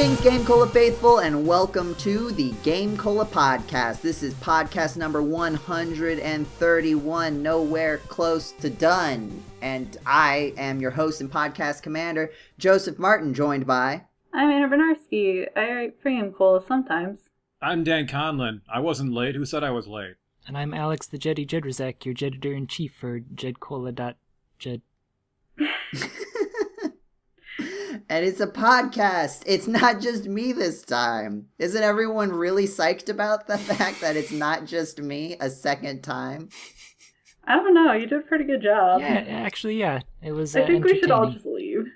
Greetings, GameCola faithful, and welcome to the GameCola podcast. This is podcast number 131, nowhere close to done. And I am your host and podcast commander, Joseph Martin, joined by... I'm Anna Bryniarski. I write for GameCola sometimes. I'm Dan Conlin. I wasn't late. Who said I was late? And I'm Alex the Jeddy Jedraszczak, your editor-in-chief for GameCola.jed. And it's a podcast. It's not just me this time. Isn't everyone really psyched about the fact that it's not just me a second time? I don't know. You did a pretty good job. Yeah, actually, yeah. It was I think we should all just leave.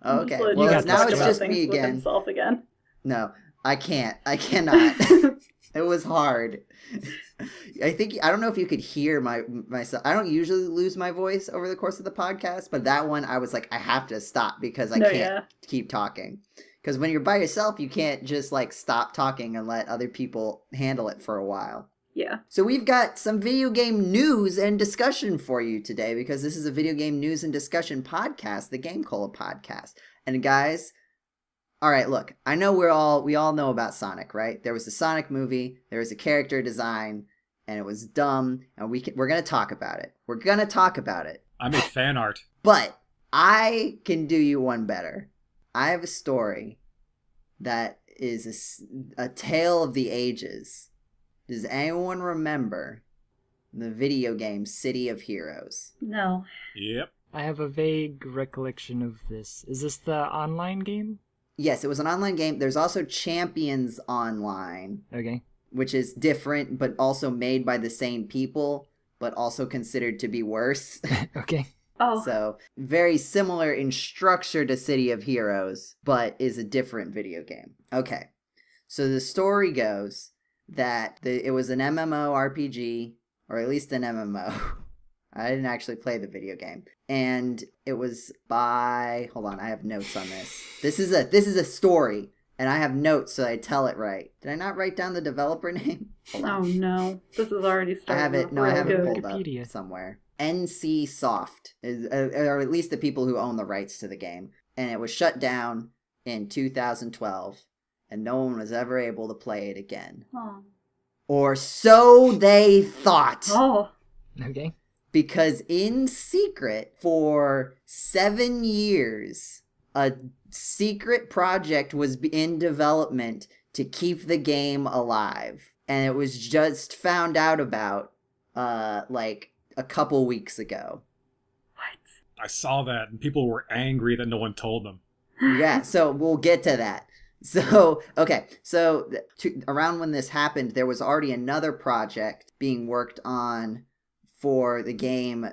Okay. Well, now it's just me again. No, I can't. I cannot. It was hard. I don't know if you could hear myself. I don't usually lose my voice over the course of the podcast, but that one I was like, I have to stop because I can't keep talking. Because when you're by yourself, you can't just like stop talking and let other people handle it for a while. Yeah. So we've got some video game news and discussion for you today because this is a video game news and discussion podcast, the GameCola podcast. And guys, all right, look, I know we all know about Sonic, right? There was the Sonic movie, there was a character design, and it was dumb, and we're going to talk about it. We're going to talk about it. I made fan art. But I can do you one better. I have a story that is a tale of the ages. Does anyone remember the video game City of Heroes? No. Yep. I have a vague recollection of this. Is this the online game? Yes, it was an online game. There's also Champions Online. Okay. Which is different, but also made by the same people, but also considered to be worse. Okay. Oh. So, very similar in structure to City of Heroes, but is a different video game. Okay. So the story goes that it was an MMORPG, or at least an MMO. I didn't actually play the video game. And it was by... Hold on, I have notes on this. This is a story, and I have notes so I tell it right. Did I not write down the developer name? Oh no, this is already starting. I have it pulled Wikipedia up somewhere. NC Soft, or at least the people who own the rights to the game. And it was shut down in 2012, and no one was ever able to play it again. Oh. Or so they thought. Oh. Okay. Because in secret, for 7 years, a secret project was in development to keep the game alive. And it was just found out about, like, a couple weeks ago. What? I saw that, and people were angry that no one told them. Yeah, so we'll get to that. So, okay, so around when this happened, there was already another project being worked on for the game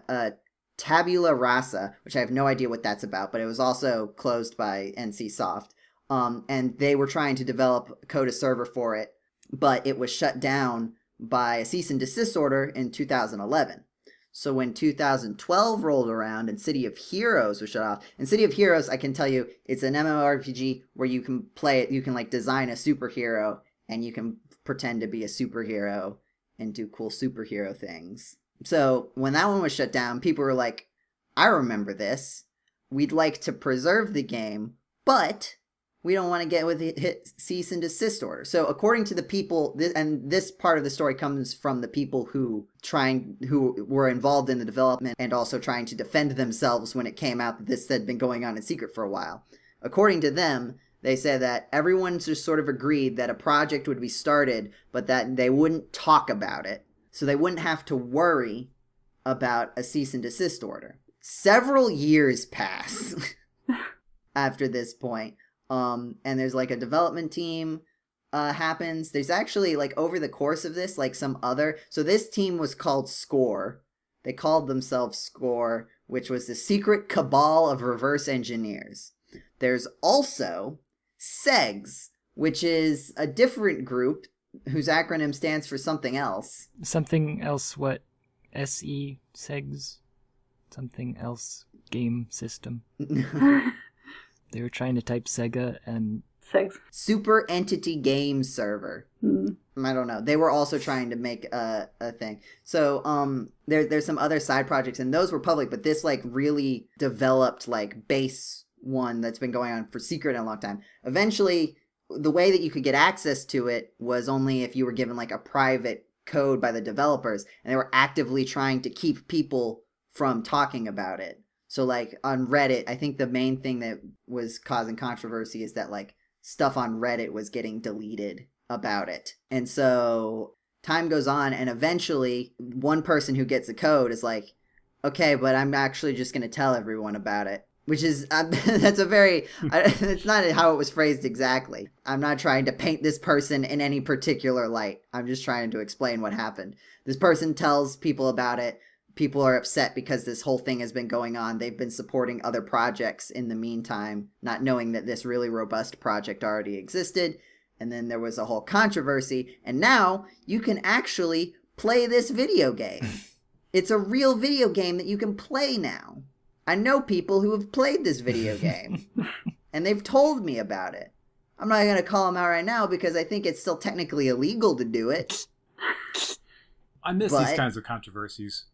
Tabula Rasa, which I have no idea what that's about, but it was also closed by NC Soft. And they were trying to develop code a server for it, but it was shut down by a cease and desist order in 2011. So when 2012 rolled around and City of Heroes was shut off, and City of Heroes, I can tell you, it's an MMORPG where you can play it, you can like design a superhero, and you can pretend to be a superhero and do cool superhero things. So when that one was shut down, people were like, I remember this. We'd like to preserve the game, but we don't want to get with hit cease and desist order. So according to the people, this part of the story comes from the people who were involved in the development and also trying to defend themselves when it came out that this had been going on in secret for a while. According to them, they said that everyone just sort of agreed that a project would be started, but that they wouldn't talk about it. So they wouldn't have to worry about a cease and desist order. Several years pass after this point. And there's like a development team happens. There's actually like over the course of this, like so this team was called SCORE. They called themselves SCORE, which was the secret cabal of reverse engineers. There's also SEGS, which is a different group whose acronym stands for something else. Something else what? SE? SEGS? Something else game system. They were trying to type Sega and... Super Entity Game Server. I don't know. They were also trying to make a thing. So there's some other side projects, and those were public, but this like really developed like base one that's been going on for secret in a long time. Eventually, the way that you could get access to it was only if you were given like a private code by the developers, and they were actively trying to keep people from talking about it. So like on Reddit, I think the main thing that was causing controversy is that like stuff on Reddit was getting deleted about it. And so time goes on, and eventually one person who gets a code is like, okay, but I'm actually just going to tell everyone about it. Which is, that's a very, it's not how it was phrased exactly. I'm not trying to paint this person in any particular light. I'm just trying to explain what happened. This person tells people about it. People are upset because this whole thing has been going on. They've been supporting other projects in the meantime, not knowing that this really robust project already existed. And then there was a whole controversy. And now you can actually play this video game. It's a real video game that you can play now. I know people who have played this video game, and they've told me about it. I'm not going to call them out right now because I think it's still technically illegal to do it. I miss these kinds of controversies.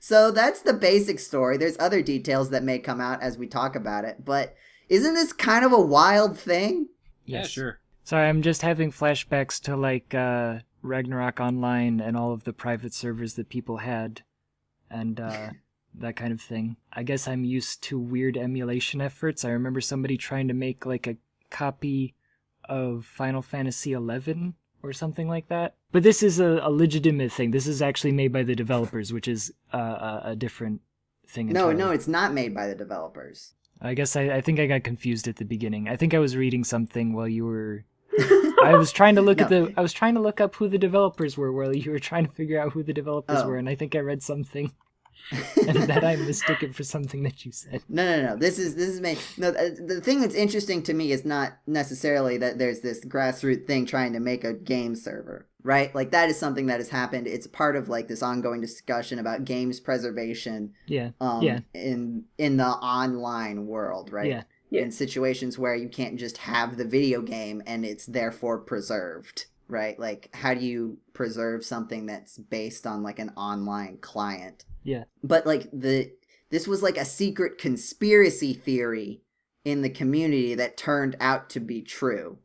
So that's the basic story. There's other details that may come out as we talk about it, but isn't this kind of a wild thing? Yes. Yeah, sure. Sorry, I'm just having flashbacks to like Ragnarok Online and all of the private servers that people had, and that kind of thing. I guess I'm used to weird emulation efforts. I remember somebody trying to make like a copy of Final Fantasy XI or something like that. But this is a legitimate thing. This is actually made by the developers, which is a different thing entirely. No, it's not made by the developers. I guess I think I got confused at the beginning. I think I was reading something while you were... I was trying to look I was trying to look up who the developers were while you were trying to figure out who the developers were, and I think I read something. And that I mistook it for something that you said. No. This is me. No, the thing that's interesting to me is not necessarily that there's this grassroots thing trying to make a game server, right? Like that is something that has happened. It's part of like this ongoing discussion about games preservation. In the online world, right? Yeah. In situations where you can't just have the video game and it's therefore preserved, right? Like how do you preserve something that's based on like an online client? Yeah. But like this was like a secret conspiracy theory in the community that turned out to be true.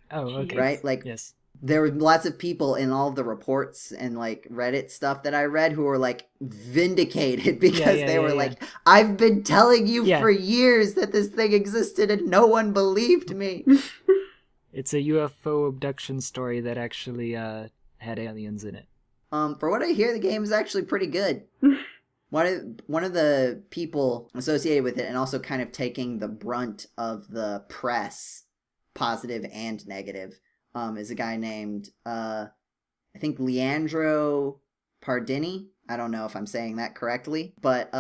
Oh, okay. Right? Like yes. There were lots of people in all of the reports and like Reddit stuff that I read who were like vindicated because they were like, I've been telling you for years that this thing existed and no one believed me. It's a UFO abduction story that actually had aliens in it. For what I hear, the game is actually pretty good. One of the people associated with it and also kind of taking the brunt of the press, positive and negative, is a guy named, I think Leandro Pardini. I don't know if I'm saying that correctly, but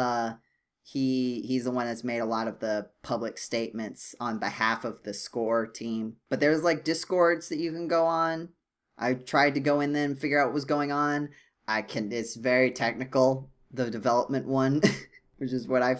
he's the one that's made a lot of the public statements on behalf of the Score team. But there's like Discords that you can go on. I tried to go in there and figure out what was going on. It's very technical. The development one, which is what I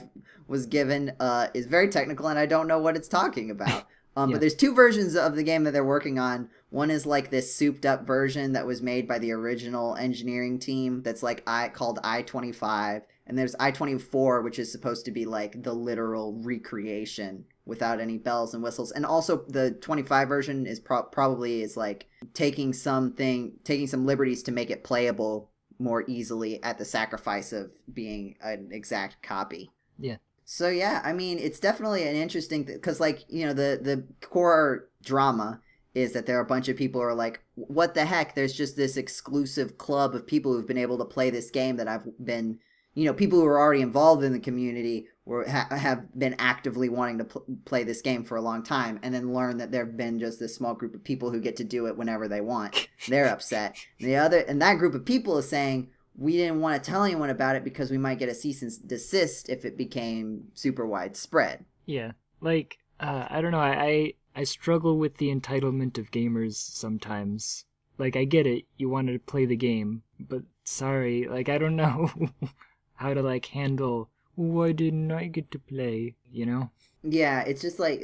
was given, is very technical, and I don't know what it's talking about. But there's two versions of the game that they're working on. One is like this souped up version that was made by the original engineering team that's like called I-25. And there's I-24, which is supposed to be like the literal recreation without any bells and whistles. And also the 25 version is probably like taking some liberties to make it playable more easily at the sacrifice of being an exact copy. Yeah. So yeah, I mean, it's definitely an interesting because like, you know, the core drama is that there are a bunch of people who are like, what the heck? There's just this exclusive club of people who've been able to play this game that I've been, you know, people who are already involved in the community have been actively wanting to play this game for a long time, and then learn that there have been just this small group of people who get to do it whenever they want. They're upset. And that group of people is saying, we didn't want to tell anyone about it because we might get a cease and desist if it became super widespread. Yeah, like, I don't know, I struggle with the entitlement of gamers sometimes. Like, I get it, you wanted to play the game, but sorry, like, I don't know how to, like, handle, why didn't I get to play, you know? Yeah, it's just like,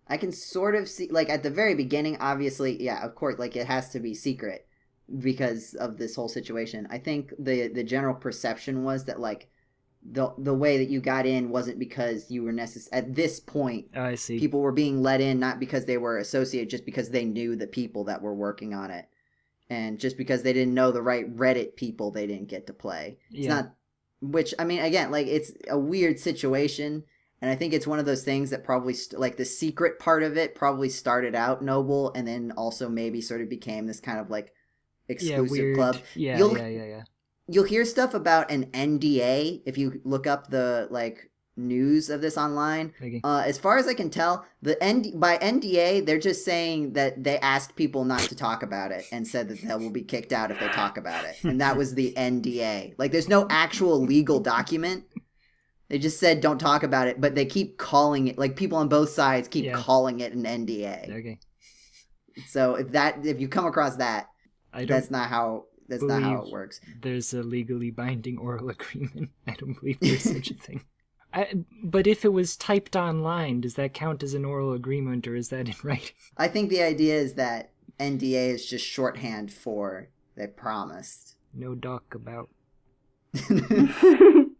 I can sort of see, like, at the very beginning, obviously, yeah, of course, like, it has to be secret because of this whole situation. I think the general perception was that, like, the way that you got in wasn't because you were at this point. Oh, I see. People were being let in not because they were associated, just because they knew the people that were working on it, and just because they didn't know the right Reddit people, they didn't get to play. It's not, which I mean, again, like it's a weird situation, and I think it's one of those things that probably like the secret part of it probably started out noble, and then also maybe sort of became this kind of like exclusive club. Yeah. You'll hear stuff about an NDA if you look up the like news of this online. As far as I can tell, by NDA they're just saying that they asked people not to talk about it and said that they will be kicked out if they talk about it, and that was the NDA. Like, there's no actual legal document. They just said don't talk about it, but they keep calling it, like people on both sides keep calling it an NDA. Okay. So if you come across that, that's not how it works. There's a legally binding oral agreement. I don't believe there's such a thing. But if it was typed online, does that count as an oral agreement, or is that in writing? I think the idea is that NDA is just shorthand for they promised. No doc about.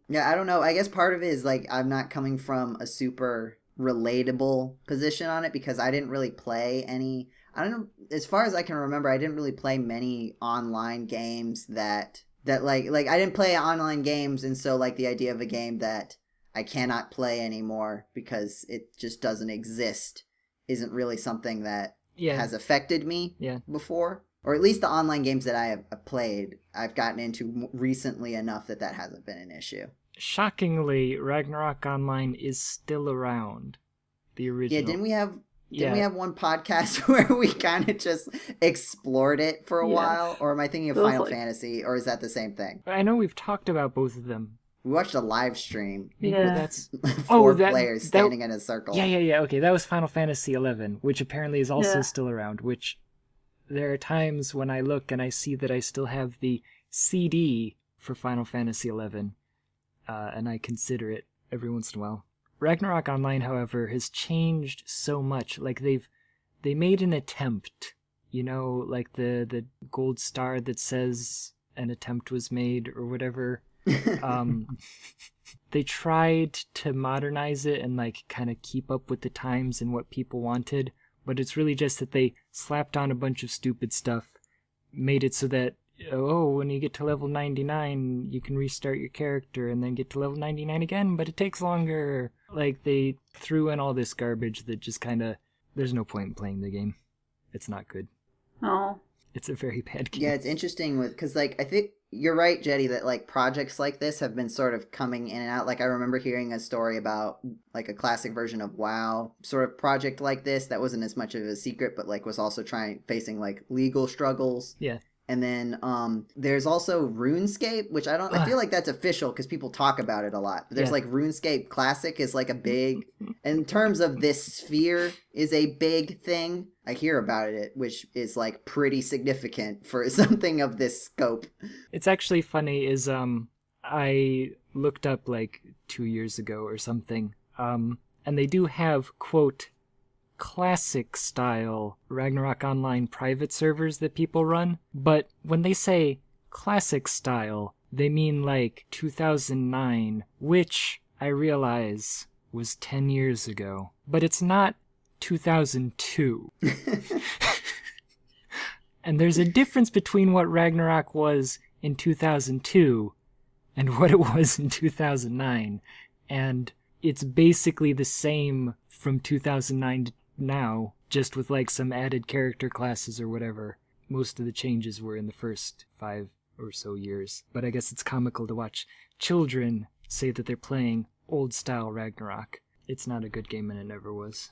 Yeah, I don't know. I guess part of it is like I'm not coming from a super relatable position on it because I didn't really play any. I don't know. As far as I can remember, I didn't really play many online games that like I didn't play online games, and so like the idea of a game that I cannot play anymore because it just doesn't exist isn't really something that has affected me before. Or at least the online games that I have played, I've gotten into recently enough that hasn't been an issue. Shockingly, Ragnarok Online is still around. The original. Yeah, didn't we have one podcast where we kind of just explored it for a while? Or am I thinking of Final Fantasy, or is that the same thing? I know we've talked about both of them. We watched a live stream. Yeah. That's four players standing in a circle. Yeah. Okay, that was Final Fantasy 11, which apparently is also still around, which there are times when I look and I see that I still have the CD for Final Fantasy 11, and I consider it every once in a while. Ragnarok Online, however, has changed so much. Like they made an attempt, like the gold star that says an attempt was made or whatever. They tried to modernize it and like kind of keep up with the times and what people wanted, but it's really just that they slapped on a bunch of stupid stuff, made it so that when you get to level 99 you can restart your character and then get to level 99 again, but it takes longer. Like, they threw in all this garbage that just kind of, there's no point in playing the game. It's not good. Oh, it's a very bad game. Yeah, it's interesting because like I think you're right, Jeddy, that like projects like this have been sort of coming in and out. Like I remember hearing a story about like a classic version of WoW sort of project like this that wasn't as much of a secret, but like was also facing like legal struggles. Yeah. And then there's also RuneScape, which I feel like that's official because people talk about it a lot. But there's like RuneScape Classic is like a big, in terms of this sphere, is a big thing. I hear about it, which is like pretty significant for something of this scope. It's actually funny is I looked up like 2 years ago or something, and they do have, quote, classic style Ragnarok Online private servers that people run, but when they say classic style, they mean like 2009, which I realize was 10 years ago, but it's not 2002. And there's a difference between what Ragnarok was in 2002 and what it was in 2009, and it's basically the same from 2009 to now, just with like some added character classes or whatever. Most of the changes were in the first 5 or so years, but I guess it's comical to watch children say that they're playing old style Ragnarok. It's not a good game, and it never was.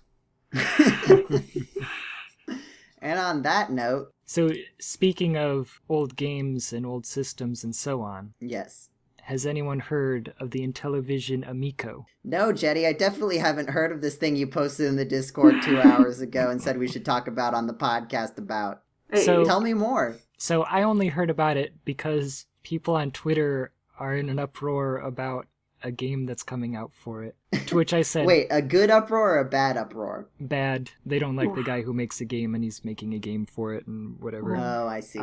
And on that note, so speaking of old games and old systems and so on, yes, has anyone heard of the Intellivision Amico? No, Jeddy, I definitely haven't heard of this thing you posted in the Discord 2 hours ago and said we should talk about on the podcast about. So tell me more. So I only heard about it because people on Twitter are in an uproar about a game that's coming out for it. To which I said... Wait, a good uproar or a bad uproar? Bad. They don't like the guy who makes a game and he's making a game for it and whatever. Oh, I see.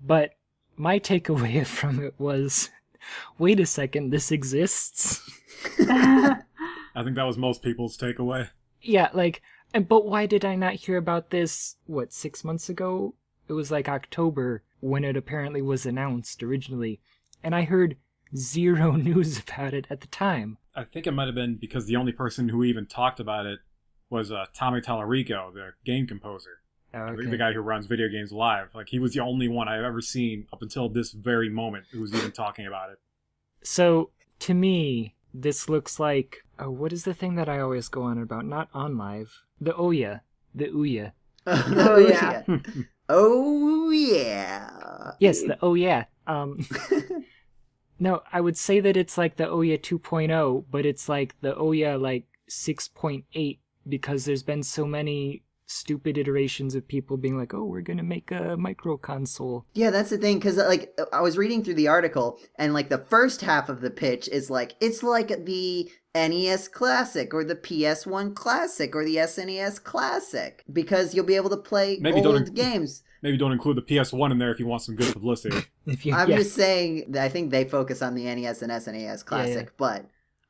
But my takeaway from it was wait a second, this exists? I think that was most people's takeaway. Yeah, like, but why did I not hear about this, 6 months ago? It was like October when it apparently was announced originally, and I heard zero news about it at the time. I think it might have been because the only person who even talked about it was Tommy Tallarico, the game composer. Oh, okay. The guy who runs Videogames Live. Like, he was the only one I've ever seen up until this very moment who was even talking about it. So, to me, this looks like... Oh, what is the thing that I always go on about? Not on live. The Ouya. The Ouya. Oh, yeah. Oh, yeah. Yes, the oh yeah. No, I would say that it's like the Ouya 2.0, but it's like the Ouya like 6.8 because there's been so many stupid iterations of people being like, oh, we're going to make a micro console. Yeah, that's the thing, because like I was reading through the article, and like the first half of the pitch is like, it's like the NES Classic or the PS1 Classic or the SNES Classic, because you'll be able to play old games. Maybe don't include the PS1 in there if you want some good publicity. I'm just saying that I think they focus on the NES and SNES Classic, but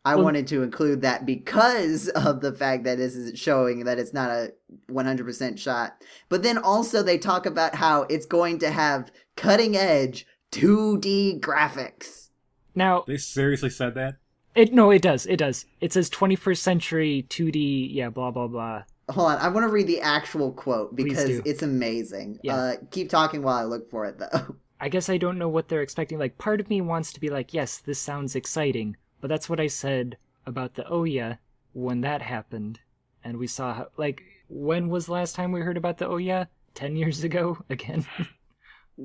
I wanted to include that because of the fact that this is showing that it's not a 100% shot. But then also they talk about how it's going to have cutting-edge 2D graphics. Now, they seriously said that? No, it does. It does. It says 21st century 2D, yeah, blah, blah, blah. Hold on, I want to read the actual quote because it's amazing. Yeah. Keep talking while I look for it, though. I guess I don't know what they're expecting. Like, part of me wants to be like, yes, this sounds exciting. But that's what I said about the Ouya when that happened. And we saw how, like, when was the last time we heard about the Ouya? 10 years ago? Again?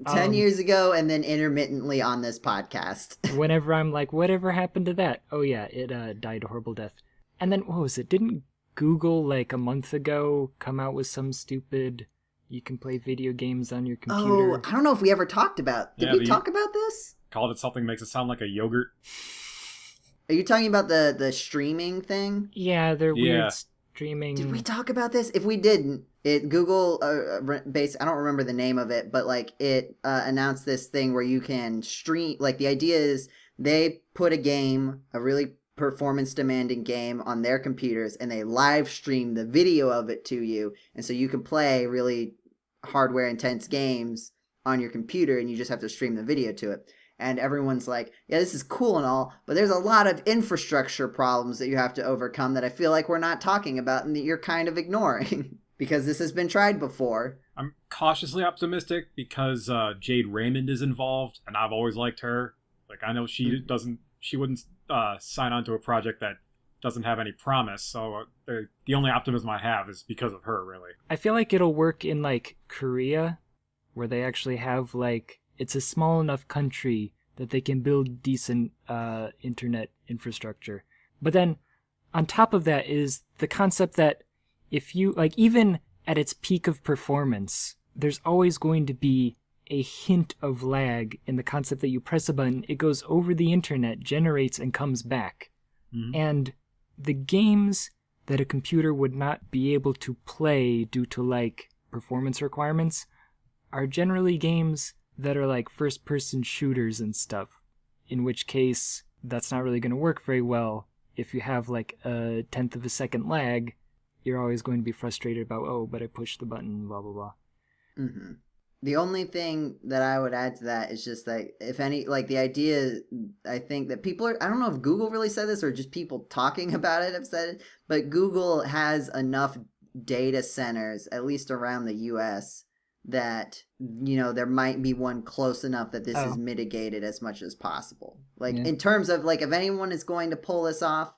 10 years ago, and then intermittently on this podcast. Whenever I'm like, whatever happened to that? Oh yeah, it died a horrible death. And then, what was it? Didn't Google, like, a month ago come out with some stupid, you can play video games on your computer? Oh, I don't know if we ever talked about... Did we talk about this? Called it something makes it sound like a yogurt. Are you talking about the streaming thing? Yeah, they're weird streaming. Did we talk about this? If we didn't, Google I don't remember the name of it, but like it announced this thing where you can stream. Like the idea is they put a game, a really performance demanding game on their computers, and they live stream the video of it to you, and so you can play really hardware intense games on your computer, and you just have to stream the video to it. And everyone's like, yeah, this is cool and all, but there's a lot of infrastructure problems that you have to overcome that I feel like we're not talking about and that you're kind of ignoring because this has been tried before. I'm cautiously optimistic because Jade Raymond is involved, and I've always liked her. Like, I know she wouldn't sign on to a project that doesn't have any promise, so the only optimism I have is because of her, really. I feel like it'll work in, like, Korea, where they actually have, like, it's a small enough country that they can build decent internet infrastructure. But then on top of that is the concept that if you, like, even at its peak of performance, there's always going to be a hint of lag in the concept that you press a button, it goes over the internet, generates, and comes back. Mm-hmm. And the games that a computer would not be able to play due to, like, performance requirements are generally games that are like first-person shooters and stuff, in which case that's not really going to work very well. If you have like a 1/10 of a second lag, you're always going to be frustrated about, oh, but I pushed the button, blah, blah, blah. Mm-hmm. The only thing that I would add to that is just like, if any, like the idea, I think that people are, I don't know if Google really said this or just people talking about it have said it, but Google has enough data centers, at least around the US, that, you know, there might be one close enough that this is mitigated as much as possible. Like, in terms of, like, if anyone is going to pull this off,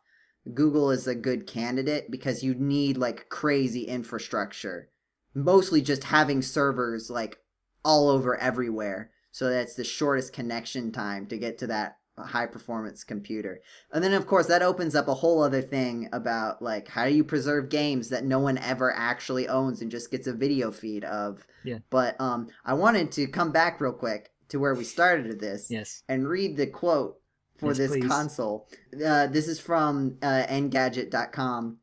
Google is a good candidate because you need, like, crazy infrastructure. Mostly just having servers, like, all over everywhere. So that's the shortest connection time to get to that high-performance computer. And then, of course, that opens up a whole other thing about, like, how do you preserve games that no one ever actually owns and just gets a video feed of? Yeah. But I wanted to come back real quick to where we started this and read the quote for this console. This is from Engadget.com,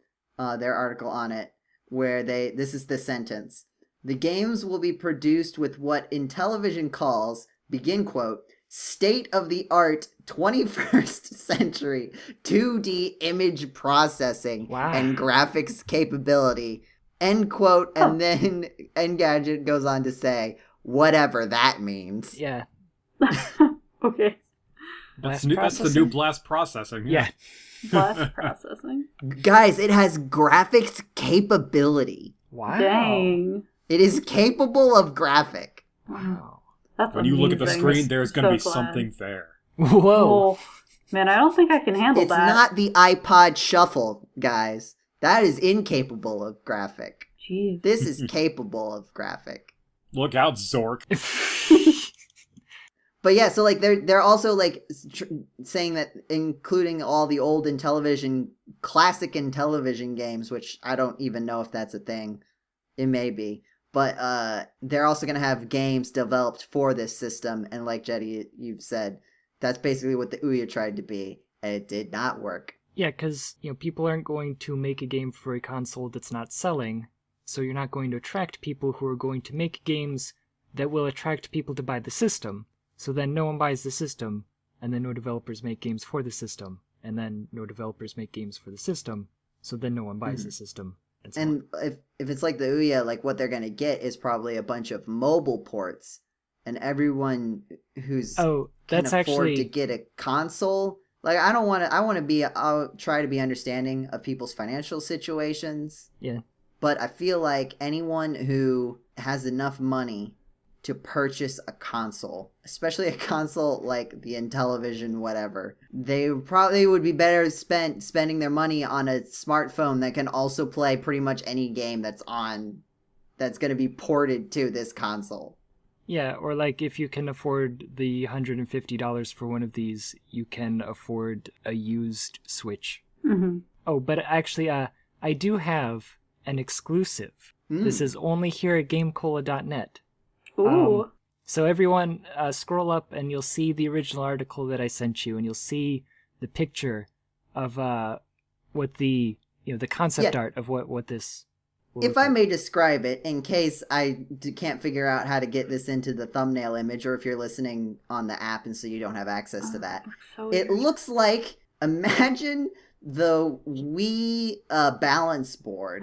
their article on it, where this is the sentence. The games will be produced with what Intellivision calls, begin quote, state-of-the-art 21st century 2D image processing Wow. and graphics capability, end quote, and then Engadget goes on to say, whatever that means. Yeah. Okay. That's Blast the new processing? blast processing. Yeah. Blast processing. Guys, it has graphics capability. Wow. Dang. It is capable of graphic. Wow. That's When you look at the amazing. screen, there's going to So be glad. something there. Whoa. Oh, man, I don't think I can handle It's that. not the iPod Shuffle, guys. That is incapable of graphic. Jeez. This is capable of graphic. Look out, Zork. But yeah, so like they're also like saying that including all the old classic Intellivision games, which I don't even know if that's a thing. It may be. But they're also going to have games developed for this system, and like Jeddy, you've said, that's basically what the Ouya tried to be, and it did not work. Yeah, because people aren't going to make a game for a console that's not selling, so you're not going to attract people who are going to make games that will attract people to buy the system. So then no one buys the system, and then no developers make games for the system, and then no developers make games for the system, so then no one buys the system. And if it's like the Ouya, like what they're going to get is probably a bunch of mobile ports, and everyone who's that's can afford actually to get a console. Like I'll try to be understanding of people's financial situations. Yeah. But I feel like anyone who has enough money to purchase a console, especially a console like the Intellivision whatever, they probably would be better spending their money on a smartphone that can also play pretty much any game that's going to be ported to this console. Yeah, or like if you can afford the $150 for one of these, you can afford a used Switch. Mm-hmm. Oh, but actually, I do have an exclusive. This is only here at GameCola.net. Ooh. So everyone, scroll up and you'll see the original article that I sent you, and you'll see the picture of what the concept art of what this. If I may describe it, in case I can't figure out how to get this into the thumbnail image, or if you're listening on the app and so you don't have access to that, So it weird. looks like, imagine the Wii balance board.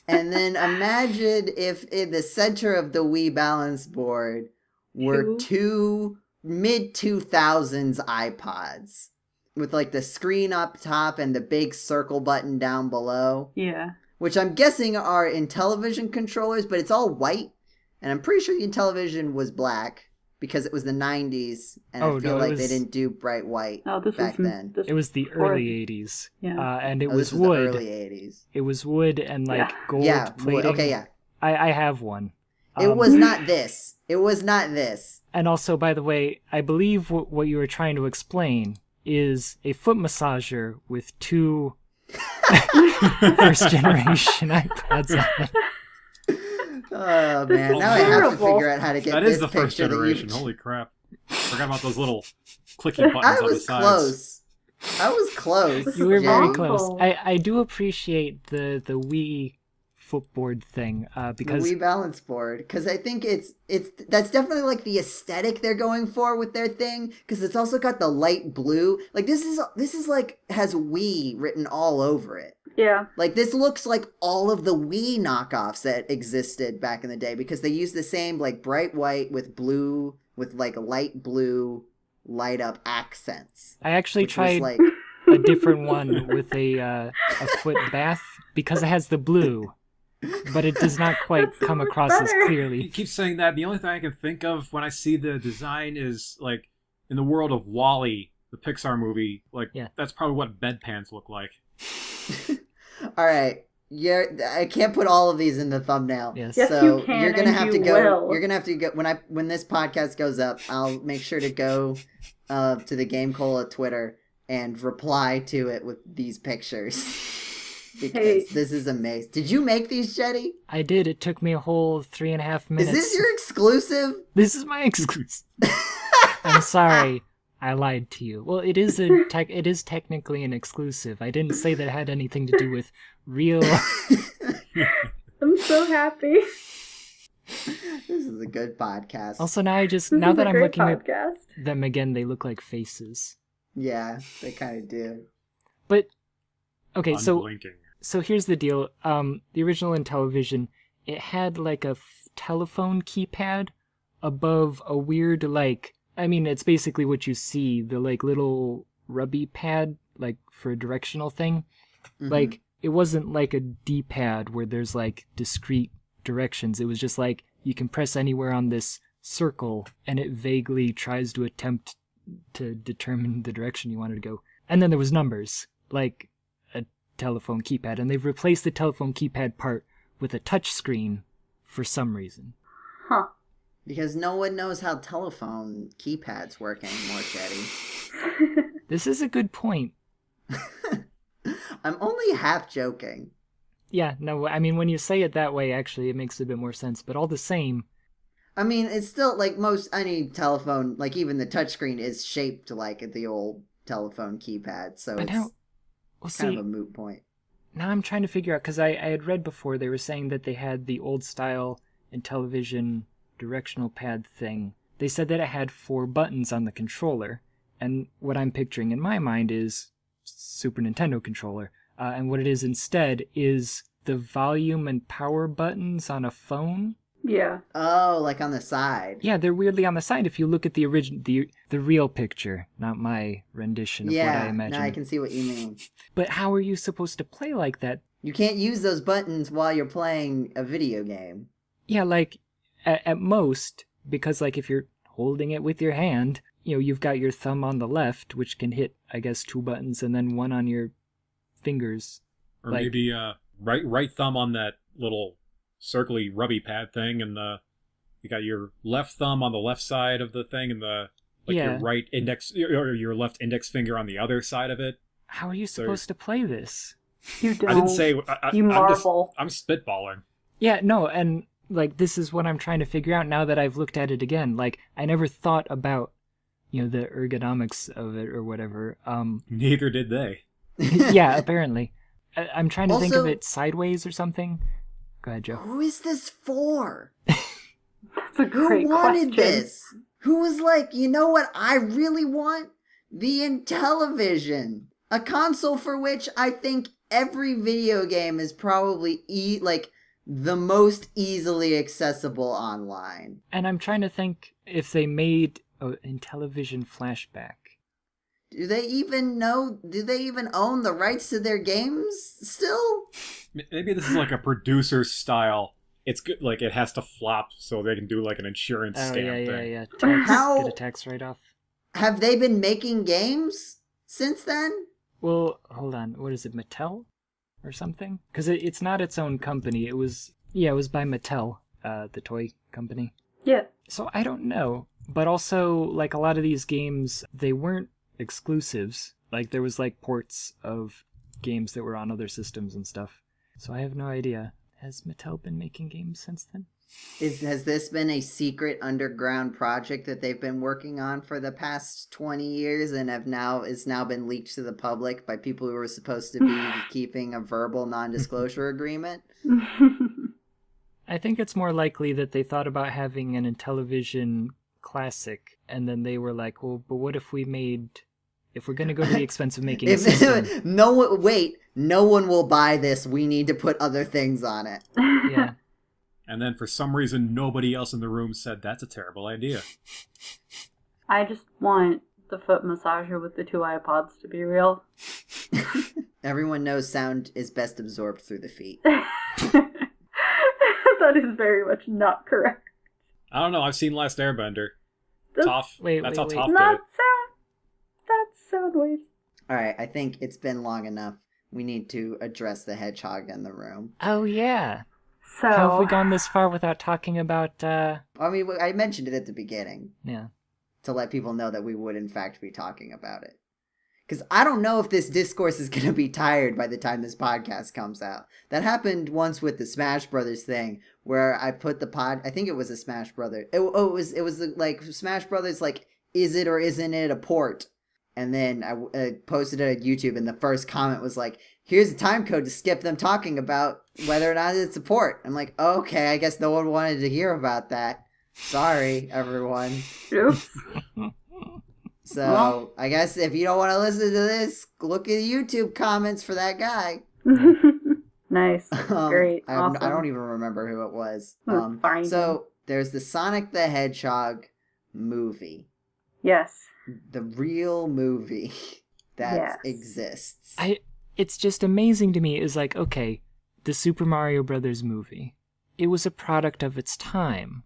And then imagine if in the center of the Wii balance board were two mid-2000s iPods with like the screen up top and the big circle button down below, Yeah. which I'm guessing are Intellivision controllers, but it's all white. And I'm pretty sure the Intellivision was black because it was the 90s, and I feel like they didn't do bright white back then. It was the early 80s. Yeah. And it This was wood. the early 80s. It was wood and like gold plating. Okay, yeah. I have one. It was not this. It was not this. And also, by the way, I believe what you were trying to explain is a foot massager with two first generation iPads on it. Oh man, now I have to Terrible. figure out how to get That this is the first picture that generation. you've- Holy crap. Forgot about those little clicky buttons I on the was sides. close. I was close. You were very Jenny. close. Awful. I do appreciate the Wii footboard thing because the Wii balance board, because I think it's that's definitely like the aesthetic they're going for with their thing, because it's also got the light blue. Like this is like has Wii written all over it. Yeah. Like this looks like all of the Wii knockoffs that existed back in the day, because they use the same like bright white with blue with like light blue light up accents. I actually Which was tried like a different one with a foot bath because it has the blue, but it does not quite That's so come much across as better. You clearly. keep saying that. The only thing I can think of when I see the design is like in the world of WALL-E, the Pixar movie. Like that's probably what bedpans look like. all right. I can't put all of these in the thumbnail. Yes. Yes, So you can, you're gonna and have to you go. will. You're gonna have to go when this podcast goes up. I'll make sure to go to the GameCola Twitter and reply to it with these pictures because this is amazing. Did you make these, Jeddy? I did. It took me a whole 3.5 minutes. Is this your exclusive? This is my exclusive. I'm sorry. I lied to you. Well, it is it is technically an exclusive. I didn't say that it had anything to do with real. I'm so happy. This is a good podcast. Also, now This now is that a I'm great looking podcast. at them again, they look like faces. Yeah, they kind of do. But okay, Unblinking. so here's the deal. The original Intellivision, it had like a telephone keypad above a weird it's basically what you see, the like little rubby pad like for a directional thing. Mhm. Like it wasn't like a D-pad where there's like discrete directions. It was just like you can press anywhere on this circle and it vaguely tries to attempt to determine the direction you wanted to go. And then there was numbers, like a telephone keypad, and they've replaced the telephone keypad part with a touch screen for some reason. Huh. Because no one knows how telephone keypads work anymore, Jeddy. This is a good point. I'm only half joking. Yeah, no, I mean, when you say it that way, actually, it makes a bit more sense. But all the same, I mean, it's still like any telephone, like even the touchscreen is shaped like the old telephone keypad, so but it's now, kind of a moot point. now I'm trying to figure out, because I had read before they were saying that they had the old style Intellivision directional pad thing. They said that it had 4 buttons on the controller, and what I'm picturing in my mind is Super Nintendo controller. And what it is instead is the volume and power buttons on a phone. Yeah. Oh, like on the side. Yeah, they're weirdly on the side if you look at the real picture, not my rendition of what I imagine. No, I can see what you mean. But how are you supposed to play like that? You can't use those buttons while you're playing a video game. Yeah, like at most, because like if you're holding it with your hand, you've got your thumb on the left, which can hit, I guess, 2 buttons, and then one on your fingers. Or like, maybe right thumb on that little circly rubby pad thing, and you got your left thumb on the left side of the thing, and your right index or your left index finger on the other side of it. How are you supposed to play this? You don't. I didn't say. You marvel. I'm spitballing. Yeah, no, and like this is what I'm trying to figure out now that I've looked at it again. Like I never thought about, the ergonomics of it or whatever. Neither did they. Yeah, apparently. I'm trying to think of Also- it sideways or something. Go ahead, Joe. Who is this for? That's a Who great wanted question. this? Who was like, you know what I really want? The Intellivision. A console for which I think every video game is probably the most easily accessible online. And I'm trying to think if they made an Intellivision flashback. Do they even own the rights to their games still? Maybe this is like a producer style. It's good, like it has to flop so they can do like an insurance Oh, scam thing. yeah. Tax, How- get a tax write-off. Have they been making games since then? Well, hold on. What is it, Mattel? Or something? Because it's not its own company. It was by Mattel, the toy company. Yeah. So I don't know. But also, like a lot of these games, they weren't exclusives. Like there was like ports of games that were on other systems and stuff. So I have no idea. Has Mattel been making games since then? Has this been a secret underground project that they've been working on for the past 20 years and is now been leaked to the public by people who were supposed to be keeping a verbal non-disclosure agreement? I think it's more likely that they thought about having an Intellivision classic, and then they were like, well, but what if we're going to go to the expense of making a system? no one will buy this. We need to put other things on it. Yeah. And then for some reason, nobody else in the room said that's a terrible idea. I just want the foot massager with the 2 iPods to be real. Everyone knows sound is best absorbed through the feet. That is very much not correct. I don't know. I've seen Last Airbender. That's Toph. That's how wait. Toph did not it. sound. That's sound waves. Alright, I think it's been long enough. We need to address the hedgehog in the room. Oh, yeah. So How have we gone this far without talking about, I mean, I mentioned it at the beginning yeah. to let people know that we would, in fact, be talking about it. Because I don't know if this discourse is going to be tired by the time this podcast comes out. That happened once with the Smash Brothers thing, where I put I think it was a Smash Brother. It was like Smash Brothers, like, is it or isn't it a port? And then I posted it on YouTube, and the first comment was like, here's a time code to skip them talking about whether or not it's a port. I'm like, okay, I guess no one wanted to hear about that. Sorry, everyone. Oops. So, I guess if you don't want to listen to this, look at the YouTube comments for that guy. Nice. Great. Awesome. I don't even remember who it was. Fine. So, there's the Sonic the Hedgehog movie. Yes. The real movie that exists. It's just amazing to me is like, okay, the Super Mario Brothers movie, it was a product of its time.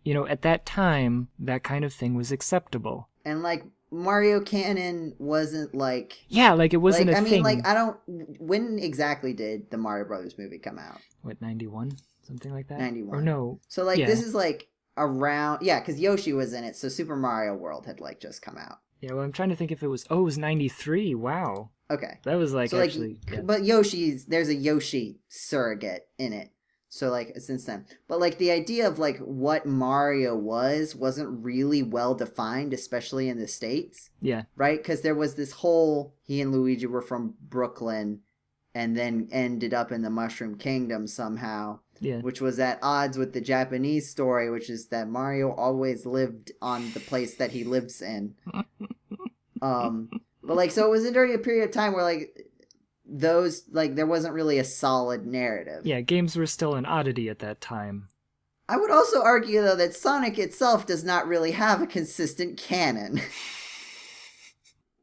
You know, at that time, that kind of thing was acceptable. And like, Mario canon wasn't like... Yeah, like it wasn't like, a thing. when exactly did the Mario Brothers movie come out? What, 91? Something like that? 91. Or no. So like, this is like around... Yeah, because Yoshi was in it, so Super Mario World had like just come out. Yeah, well, I'm trying to think if it was... Oh, it was 93. Wow. Okay. That was like, so, actually... Like, but there's a Yoshi surrogate in it. So, like, since then. But, like, the idea of, like, what Mario wasn't really well defined, especially in the States. Yeah. Right? Because there was this whole, he and Luigi were from Brooklyn and then ended up in the Mushroom Kingdom somehow. Yeah. Which was at odds with the Japanese story, which is that Mario always lived on the place that he lives in. But, like, so it was during a period of time where, like... those, like, there wasn't really a solid narrative. Yeah, games were still an oddity at that time. I would also argue, though, that Sonic itself does not really have a consistent canon.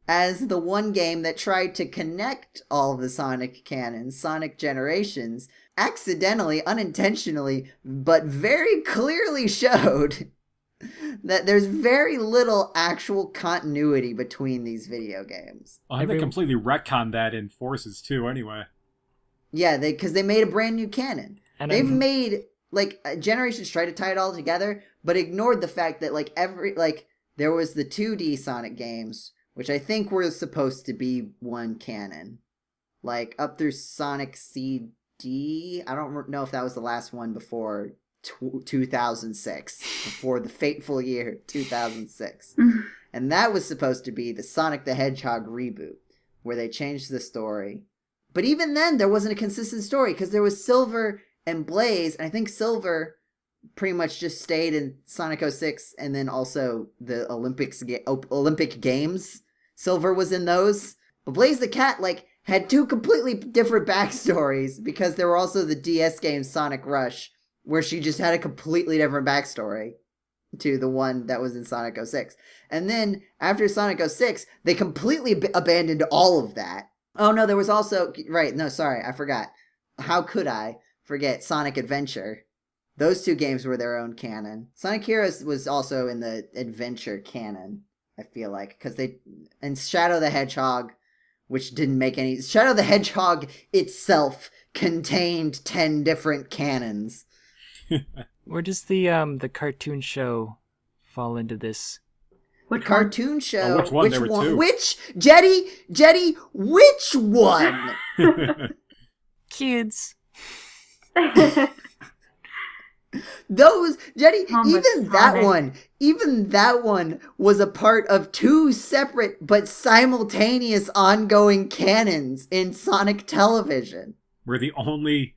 As the one game that tried to connect all of the Sonic canons, Sonic Generations, accidentally, unintentionally, but very clearly showed that there's very little actual continuity between these video games. Well, they completely retconned that in Forces too, anyway. Yeah, because they made a brand new canon. And they've made, like, Generations tried to tie it all together, but ignored the fact that, like, there was the 2D Sonic games, which I think were supposed to be one canon. Like, up through Sonic CD. I don't know if that was the last one before 2006, before the fateful year 2006. And that was supposed to be the Sonic the Hedgehog reboot, where they changed the story. But even then, there wasn't a consistent story, because there was Silver and Blaze, and I think Silver pretty much just stayed in Sonic 06, and then also the Olympic Games. Silver was in those. But Blaze the Cat, like, had two completely different backstories, because there were also the DS game Sonic Rush, where she just had a completely different backstory to the one that was in Sonic 06. And then, after Sonic 06, they completely abandoned all of that. Oh, no, there was also... Right, no, sorry, I forgot. How could I forget Sonic Adventure? Those two games were their own canon. Sonic Heroes was also in the Adventure canon, I feel like. Because they... And Shadow the Hedgehog, which didn't make any... Shadow the Hedgehog itself contained 10 different canons. Where does the cartoon show fall into this? Which cartoon show? Which one? There were two. Which Jeddy? Which one? Kids. Those Jeddy. Even that one was a part of two separate but simultaneous ongoing canons in Sonic Television. Where the only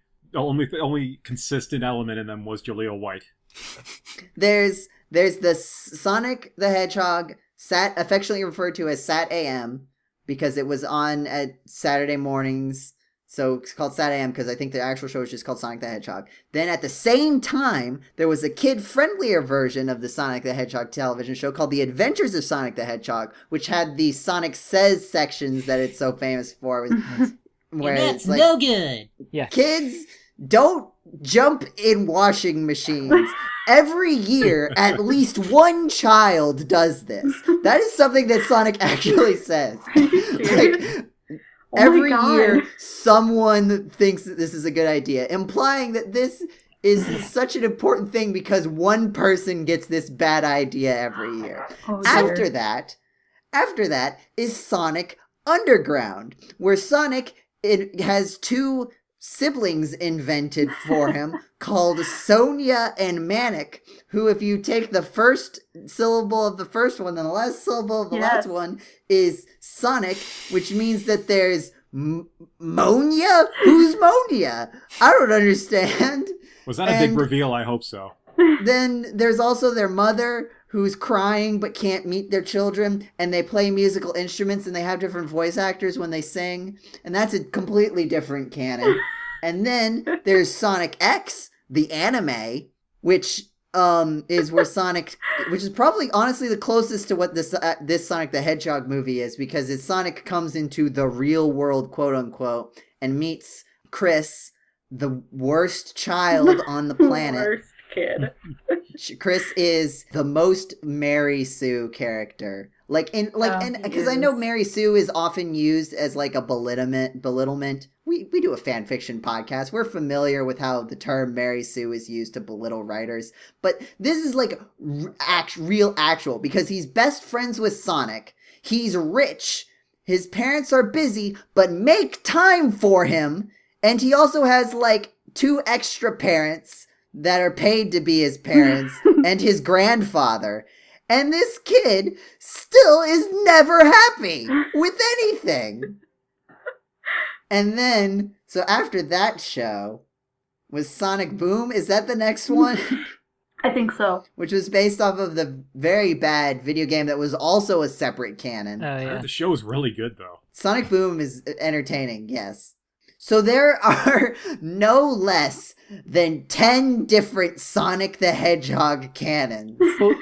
consistent element in them was Jaleel White. There's the Sonic the Hedgehog, affectionately referred to as Sat AM, because it was on at Saturday mornings, so it's called Sat AM because I think the actual show is just called Sonic the Hedgehog. Then at the same time, there was a kid-friendlier version of the Sonic the Hedgehog television show called The Adventures of Sonic the Hedgehog, which had the Sonic Says sections that it's so famous for. Where that's it's like, no good. Yeah. Kids, don't jump in washing machines. Every year, at least one child does this. That is something that Sonic actually says. Like, every year, someone thinks that this is a good idea, implying that this is such an important thing because one person gets this bad idea every year. After that is Sonic Underground, where Sonic... It has two siblings invented for him called Sonia and Manic, who, if you take the first syllable of the first one and the last syllable of the last one, is Sonic, which means that there's Monia? Who's Monia? I don't understand. Was that a big reveal? I hope so. Then there's also their mother who's crying but can't meet their children, and they play musical instruments and they have different voice actors when they sing, and that's a completely different canon. And then there's Sonic X, the anime, which is where Sonic, which is probably honestly the closest to what this Sonic the Hedgehog movie is, because Sonic comes into the real world, quote unquote, and meets Chris, the worst child on the planet. Worst kid. Chris is the most Mary Sue character. Because I know Mary Sue is often used as like a belittlement. We do a fan fiction podcast. We're familiar with how the term Mary Sue is used to belittle writers. But this is like real actual, because he's best friends with Sonic. He's rich. His parents are busy, but make time for him. And he also has like 2 extra parents that are paid to be his parents and his grandfather. And this kid still is never happy with anything. And then, so after that show was Sonic Boom. Is that the next one? I think so. Which was based off of the very bad video game that was also a separate canon. Oh, yeah. The show is really good, though. Sonic Boom is entertaining, yes. So there are no less than 10 different Sonic the Hedgehog canons,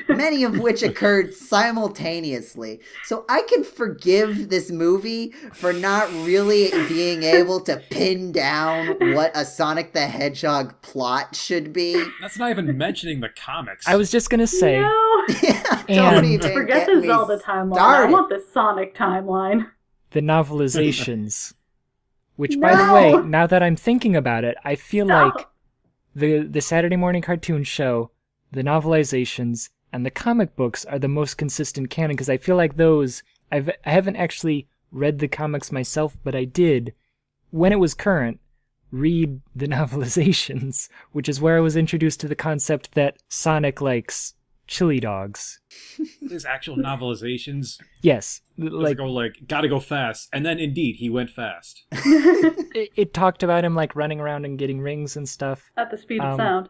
many of which occurred simultaneously. So I can forgive this movie for not really being able to pin down what a Sonic the Hedgehog plot should be. That's not even mentioning the comics. I was just going to say... No. Yeah, And- don't even Forget get the me Zelda timeline. started. I want the Sonic timeline. the novelizations. Which, by the way, now that I'm thinking about it, I feel like the Saturday morning cartoon show, the novelizations, and the comic books are the most consistent canon, because I feel like those... I haven't actually read the comics myself, but I did, when it was current, read the novelizations, which is where I was introduced to the concept that Sonic likes chili dogs. There's actual novelizations. Yes. Gotta go fast. And then, indeed, he went fast. It talked about him, like, running around and getting rings and stuff. At the speed of sound.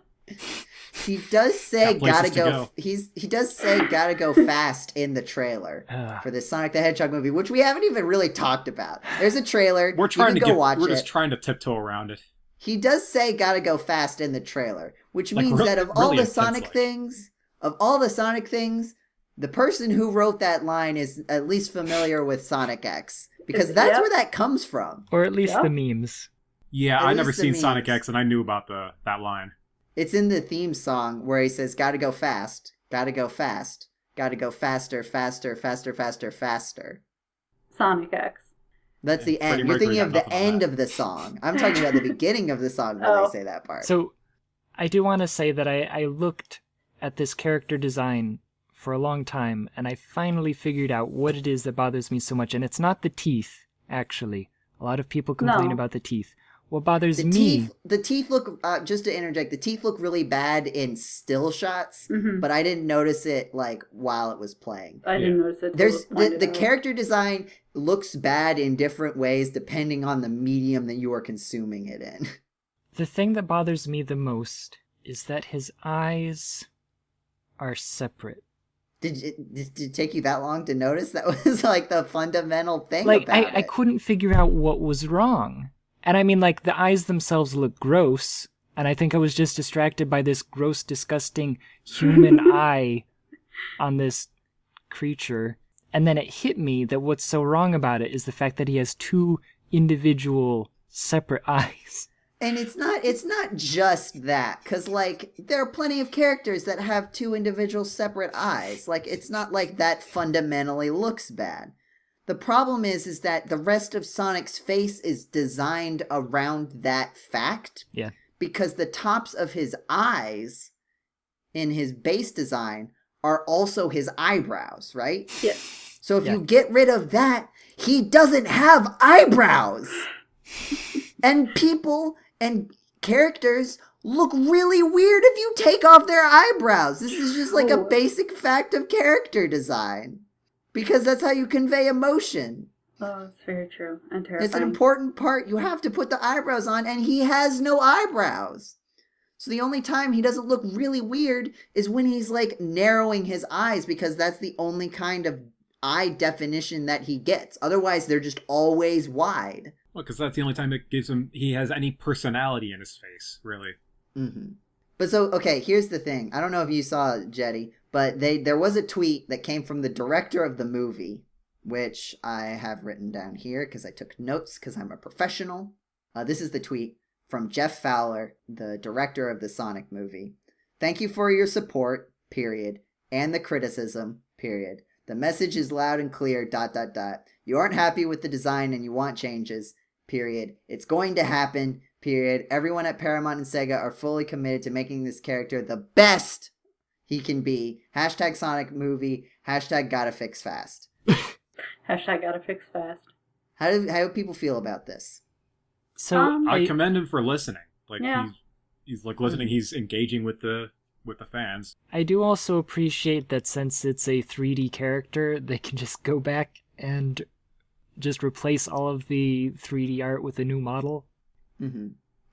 He does say Got gotta places to go. go. He does say gotta go fast in the trailer for the Sonic the Hedgehog movie, which we haven't even really talked about. There's a trailer. We're trying you to can go watch We're it. just trying to tiptoe around it. He does say gotta go fast in the trailer, which Like, means that of all really the intense, Sonic like. things, the person who wrote that line is at least familiar with Sonic X, because that's Yep. where that comes from. Or at least Yeah. the memes. Yeah, At I never least the seen Sonic memes. X, and I knew about that line. It's in the theme song where he says gotta go fast, gotta go fast, gotta go faster, faster, faster, faster, faster. Sonic X. That's the Freddie end. You're Mercury thinking got of the nothing on end that. of the song. I'm talking about the beginning of the song where Oh. they say that part. So, I do want to say that I looked at this character design for a long time, and I finally figured out what it is that bothers me so much, and it's not the teeth, actually. A lot of people complain No. about the teeth. What bothers the me... teeth look, just to interject, the teeth look really bad in still shots, Mhm. but I didn't notice it like while it was playing. I didn't notice it. till There's it was pointed the out. character design looks bad in different ways depending on the medium that you are consuming it in. The thing that bothers me the most is that his eyes are separate. Did it take you that long to notice? That was like the fundamental thing Like, about I it. couldn't figure out what was wrong. And I mean, like, the eyes themselves look gross, and I think I was just distracted by this gross, disgusting human eye on this creature. And then it hit me that what's so wrong about it is the fact that he has 2 individual, separate eyes. And it's not just that, because, like, there are plenty of characters that have 2 individual separate eyes. Like, it's not like that fundamentally looks bad. The problem is that the rest of Sonic's face is designed around that fact. Yeah. Because the tops of his eyes in his base design are also his eyebrows, right? Yes. So if Yeah. you get rid of that, he doesn't have eyebrows. And people and characters look really weird if you take off their eyebrows. This is just like a Oh. basic fact of character design. Because that's how you convey emotion. Oh, it's very true and terrifying. It's an important part. You have to put the eyebrows on, and he has no eyebrows. So the only time he doesn't look really weird is when he's like narrowing his eyes, because that's the only kind of eye definition that he gets. Otherwise, they're just always wide. Well, because that's the only time it gives him, he has any personality in his face, really. Mm-hmm. But so, okay, here's the thing. I don't know if you saw Jeddy, but there was a tweet that came from the director of the movie, which I have written down here because I took notes because I'm a professional. This is the tweet from Jeff Fowler, the director of the Sonic movie. Thank you for your support, period, and the criticism, period. The message is loud and clear, ... You aren't happy with the design and you want changes, period. It's going to happen, period. Everyone at Paramount and Sega are fully committed to making this character the best he can be. Hashtag Sonic movie, hashtag gotta fix fast. Hashtag gotta fix fast. How do people feel about this? So I commend him for listening. Like, yeah. he's like listening. He's engaging with the fans. I do also appreciate that since it's a 3D character, they can just go back and just replace all of the 3D art with a new model. Mm-hmm.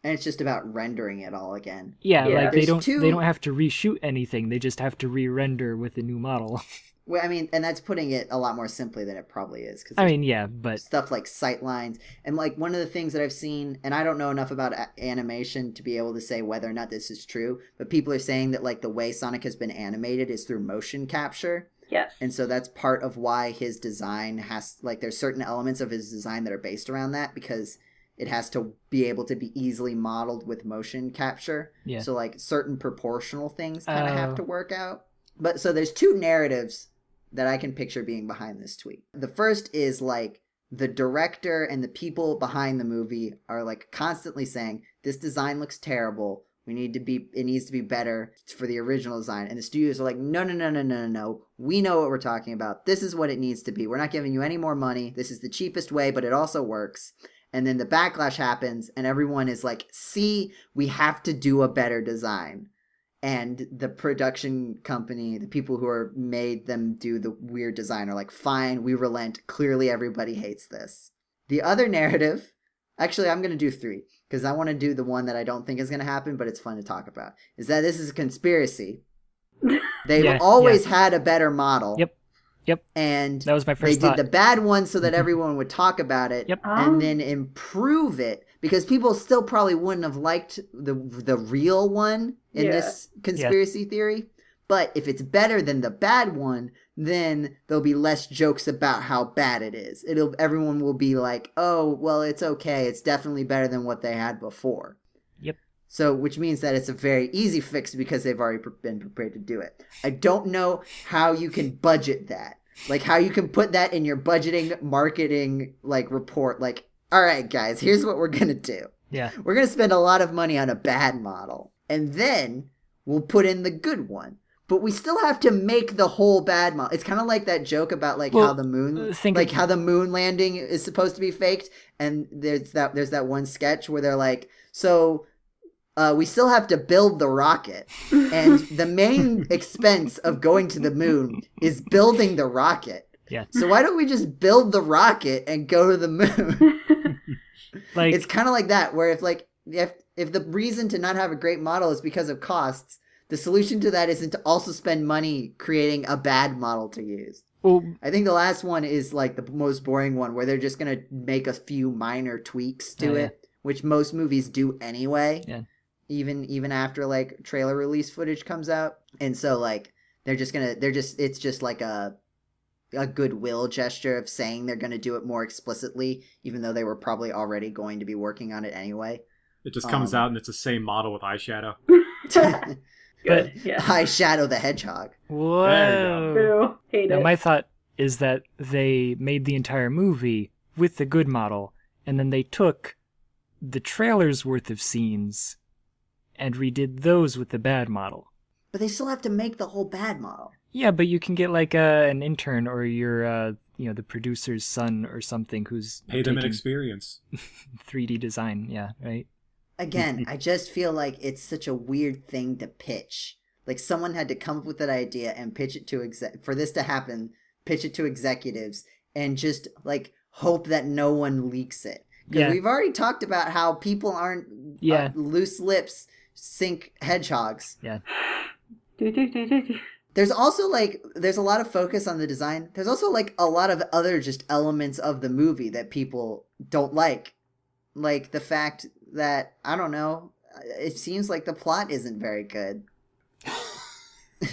And it's just about rendering it all again. Yeah, Yeah. like they There's don't have to reshoot anything. They just have to re-render with a new model. Well, I mean, and that's putting it a lot more simply than it probably is. Cause I mean, yeah, but stuff like sight lines. And like one of the things that I've seen, and I don't know enough about animation to be able to say whether or not this is true, but people are saying that like the way Sonic has been animated is through motion capture. Yes. And so that's part of why his design has, like, there's certain elements of his design that are based around that, because it has to be able to be easily modeled with motion capture. Yeah. So like certain proportional things kind of have to work out. But so there's two narratives that I can picture being behind this tweet. The first is like the director and the people behind the movie are like constantly saying, this design looks terrible. It needs to be better for the original design. And the studios are like, no. We know what we're talking about. This is what it needs to be. We're not giving you any more money. This is the cheapest way, but it also works. And then the backlash happens and everyone is like, see, we have to do a better design. And the production company, the people who are made them do the weird design are like, fine, we relent. Clearly everybody hates this. The other narrative, actually I'm going to do three, because I want to do the one that I don't think is going to happen, but it's fun to talk about, is that this is a conspiracy. They've always had a better model. Yep. And that was my first thought. They did the bad one so that everyone would talk about it. Yep. And then improve it, because people still probably wouldn't have liked the real one in this conspiracy theory. But if it's better than the bad one, then there'll be less jokes about how bad it is. Everyone will be like, oh, well, it's okay. It's definitely better than what they had before. Yep. So, which means that it's a very easy fix because they've already been prepared to do it. I don't know how you can budget that. Like, how you can put that in your budgeting, marketing, like, report. Like, all right, guys, here's what we're going to do. Yeah. We're going to spend a lot of money on a bad model. And then we'll put in the good one. But we still have to make the whole bad model. It's kind of like that joke about like how the moon, how the moon landing is supposed to be faked. And there's that one sketch where they're like, so we still have to build the rocket, and the main expense of going to the moon is building the rocket. Yeah. So why don't we just build the rocket and go to the moon? Like, it's kind of like that, where if the reason to not have a great model is because of costs, the solution to that isn't to also spend money creating a bad model to use. well, I think the last one is like the most boring one, where they're just going to make a few minor tweaks to it, which most movies do anyway. Yeah. Even after like trailer release footage comes out. And so like it's just like a goodwill gesture of saying they're going to do it more explicitly, even though they were probably already going to be working on it anyway. It just comes out and it's the same model with eyeshadow. Good. Yeah. Eyeshadow the Hedgehog. Whoa. There you Boo. Hate Now, it. my thought is that they made the entire movie with the good model, and then they took the trailer's worth of scenes and redid those with the bad model. But they still have to make the whole bad model. Yeah, but you can get like an intern or your, the producer's son or something who's Pay them an taking experience. 3D design. Yeah, right. Again, I just feel like it's such a weird thing to pitch. Like someone had to come up with that idea and pitch it to for this to happen, pitch it to executives and just like hope that no one leaks it. Because we've already talked about how people aren't loose lips sink hedgehogs. Yeah. There's also, like, there's a lot of focus on the design. There's also, like, a lot of other just elements of the movie that people don't like. Like, the fact that, I don't know, it seems like the plot isn't very good.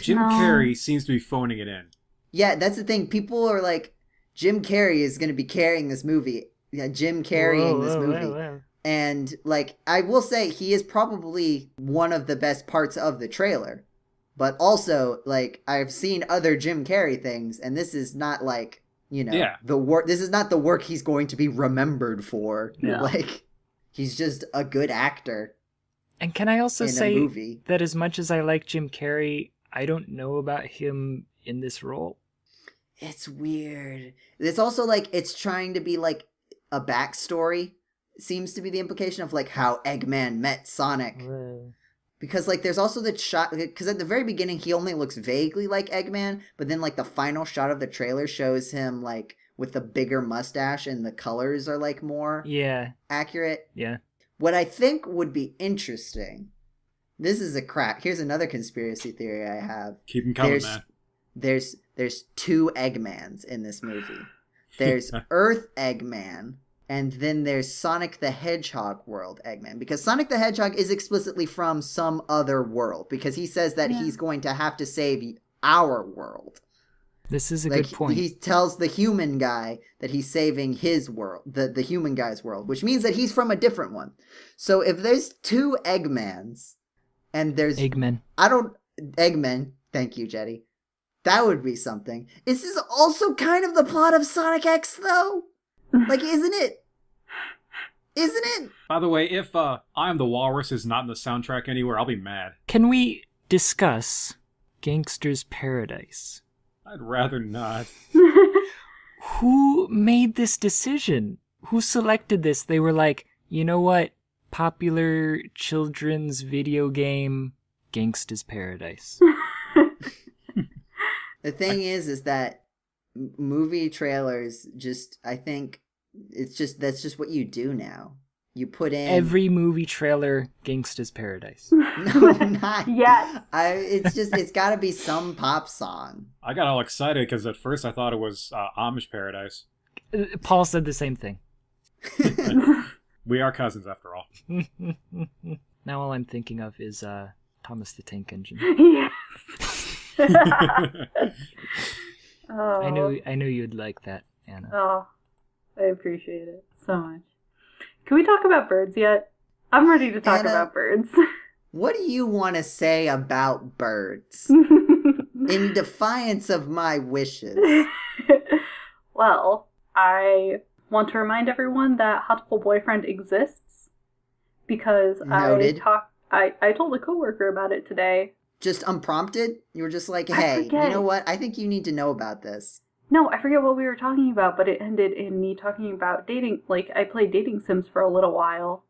Jim Carrey seems to be phoning it in. Yeah, that's the thing. People are like, Jim Carrey is going to be carrying this movie. Yeah, Jim carrying this movie. Whoa. And, like, I will say he is probably one of the best parts of the trailer. But also, like, I've seen other Jim Carrey things, and this is not, like, you know, the work. This is not the work he's going to be remembered for. No. Like, he's just a good actor. And can I also say movie. that as much as I like Jim Carrey, I don't know about him in this role. It's weird. It's also, like, it's trying to be, like, a backstory. Seems to be the implication of, like, how Eggman met Sonic. Because, like, there's also the shot, because at the very beginning, he only looks vaguely like Eggman, but then, like, the final shot of the trailer shows him, like, with the bigger mustache, and the colors are, like, more accurate. Yeah. What I think would be interesting, this is here's another conspiracy theory I have. Keep them coming, man. There's 2 Eggmans in this movie. There's Earth Eggman, and then there's Sonic the Hedgehog world Eggman. Because Sonic the Hedgehog is explicitly from some other world. Because he says that he's going to have to save our world. This is a good point. He tells the human guy that he's saving his world, the human guy's world. Which means that he's from a different one. So if there's 2 Eggmans, and there's... Eggman. Eggman. Thank you, Jeddy. That would be something. Is this also kind of the plot of Sonic X, though? Like, isn't it? Isn't it? By the way, if I Am the Walrus is not in the soundtrack anywhere, I'll be mad. Can we discuss Gangster's Paradise? I'd rather not. Who made this decision? Who selected this? They were like, you know what? Popular children's video game, Gangster's Paradise. The thing is that movie trailers just, I think, that's just what you do now. You put in... Every movie trailer, Gangsta's Paradise. No, not... Yes. It's gotta be some pop song. I got all excited because at first I thought it was Amish Paradise. Paul said the same thing. We are cousins after all. Now all I'm thinking of is Thomas the Tank Engine. Yes. I knew you'd like that, Anna. Oh, I appreciate it so much. Can we talk about birds yet? I'm ready to talk about birds. What do you want to say about birds? In defiance of my wishes. Well, I want to remind everyone that Hotful Boyfriend exists because Noted. I told a coworker about it today. Just unprompted? You were just like, hey, you know what? I think you need to know about this. No, I forget what we were talking about, but it ended in me talking about dating. Like, I played dating sims for a little while.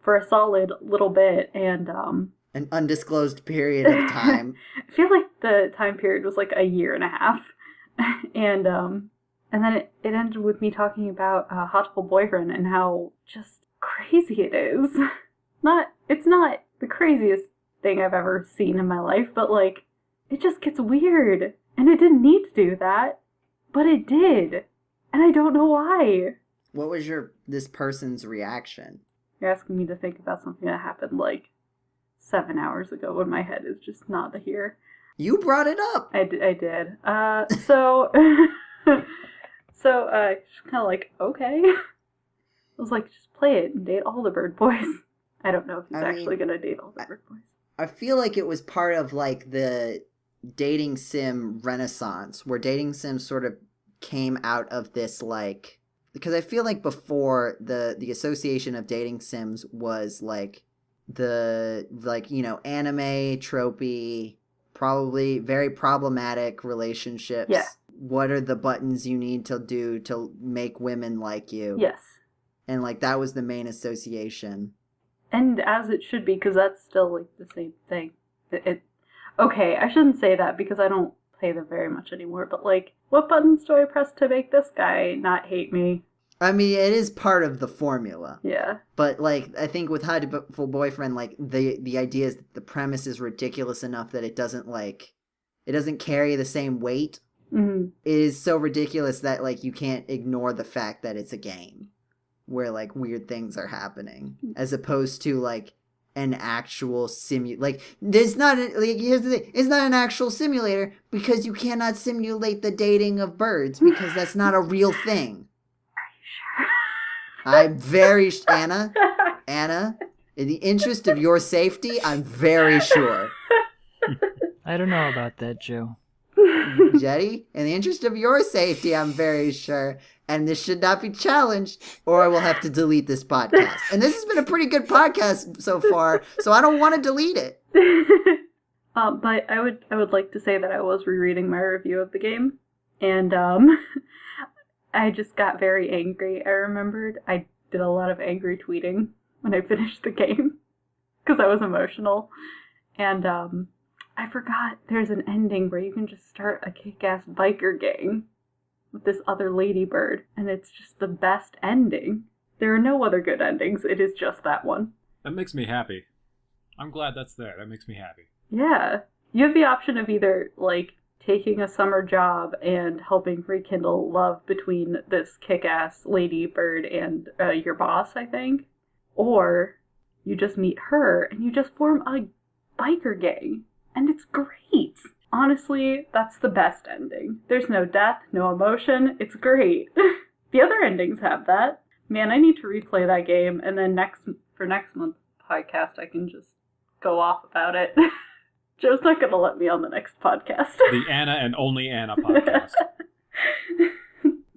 For a solid little bit, and, An undisclosed period of time. I feel like the time period was like a year and a half. And then it ended with me talking about Hotful Boyfriend and how just crazy it is. It's not the craziest thing I've ever seen in my life, but, like, it just gets weird. And it didn't need to do that, but it did. And I don't know why. What was this person's reaction? You're asking me to think about something that happened, like, 7 hours ago when my head is just not here. You brought it up! I did. So just kind of like, okay. I was like, just play it and date all the bird boys. I don't know if he's actually going to date all the bird boys. I feel like it was part of, like, the dating sim renaissance, where dating sims sort of came out of this, like... Because I feel like before, the association of dating sims was, like, the, like, you know, anime, tropey, probably very problematic relationships. Yeah. What are the buttons you need to do to make women like you? Yes. And, like, that was the main association. And as it should be, because that's still, like, the same thing. Okay, I shouldn't say that because I don't play them very much anymore, but, like, what buttons do I press to make this guy not hate me? I mean, it is part of the formula. Yeah. But, like, I think with Hatoful Boyfriend, like, the idea is that the premise is ridiculous enough that it doesn't carry the same weight. Mm-hmm. It is so ridiculous that, like, you can't ignore the fact that it's a game where, like, weird things are happening, as opposed to, like, an actual like, here's the thing, it's not an actual simulator because you cannot simulate the dating of birds because that's not a real thing. I'm very, Anna, in the interest of your safety, I'm very sure. I don't know about that, Joe. Jeddy, in the interest of your safety, I'm very sure. And this should not be challenged, or I will have to delete this podcast. And this has been a pretty good podcast so far, so I don't want to delete it. But I would like to say that I was rereading my review of the game, and I just got very angry. I remembered I did a lot of angry tweeting when I finished the game because I was emotional, and I forgot there's an ending where you can just start a kick-ass biker gang with this other ladybird, and it's just the best ending. There are no other good endings. It is just that one. That makes me happy. I'm glad that's there. That makes me happy. Yeah. You have the option of either, like, taking a summer job and helping rekindle love between this kick-ass ladybird and your boss, I think. Or you just meet her and you just form a biker gang. And it's great. Honestly, that's the best ending. There's no death, no emotion. It's great. The other endings have that. Man, I need to replay that game, and then for next month's podcast, I can just go off about it. Joe's not going to let me on the next podcast. The Anna and only Anna podcast.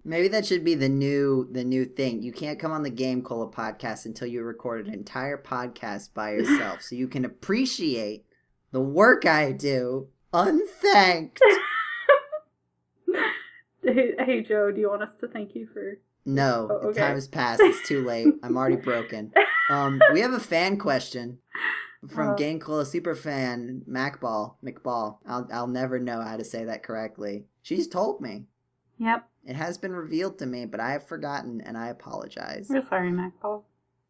Maybe that should be the new thing. You can't come on the GameCola podcast until you record an entire podcast by yourself, so you can appreciate the work I do unthanked. Hey Joe, do you want us to thank you for... No, okay. The time has passed. It's too late. I'm already broken. We have a fan question from GameCola superfan McBall. I'll never know how to say that correctly. She's told me. Yep. It has been revealed to me, but I have forgotten, and I apologize. We're sorry, MacBall.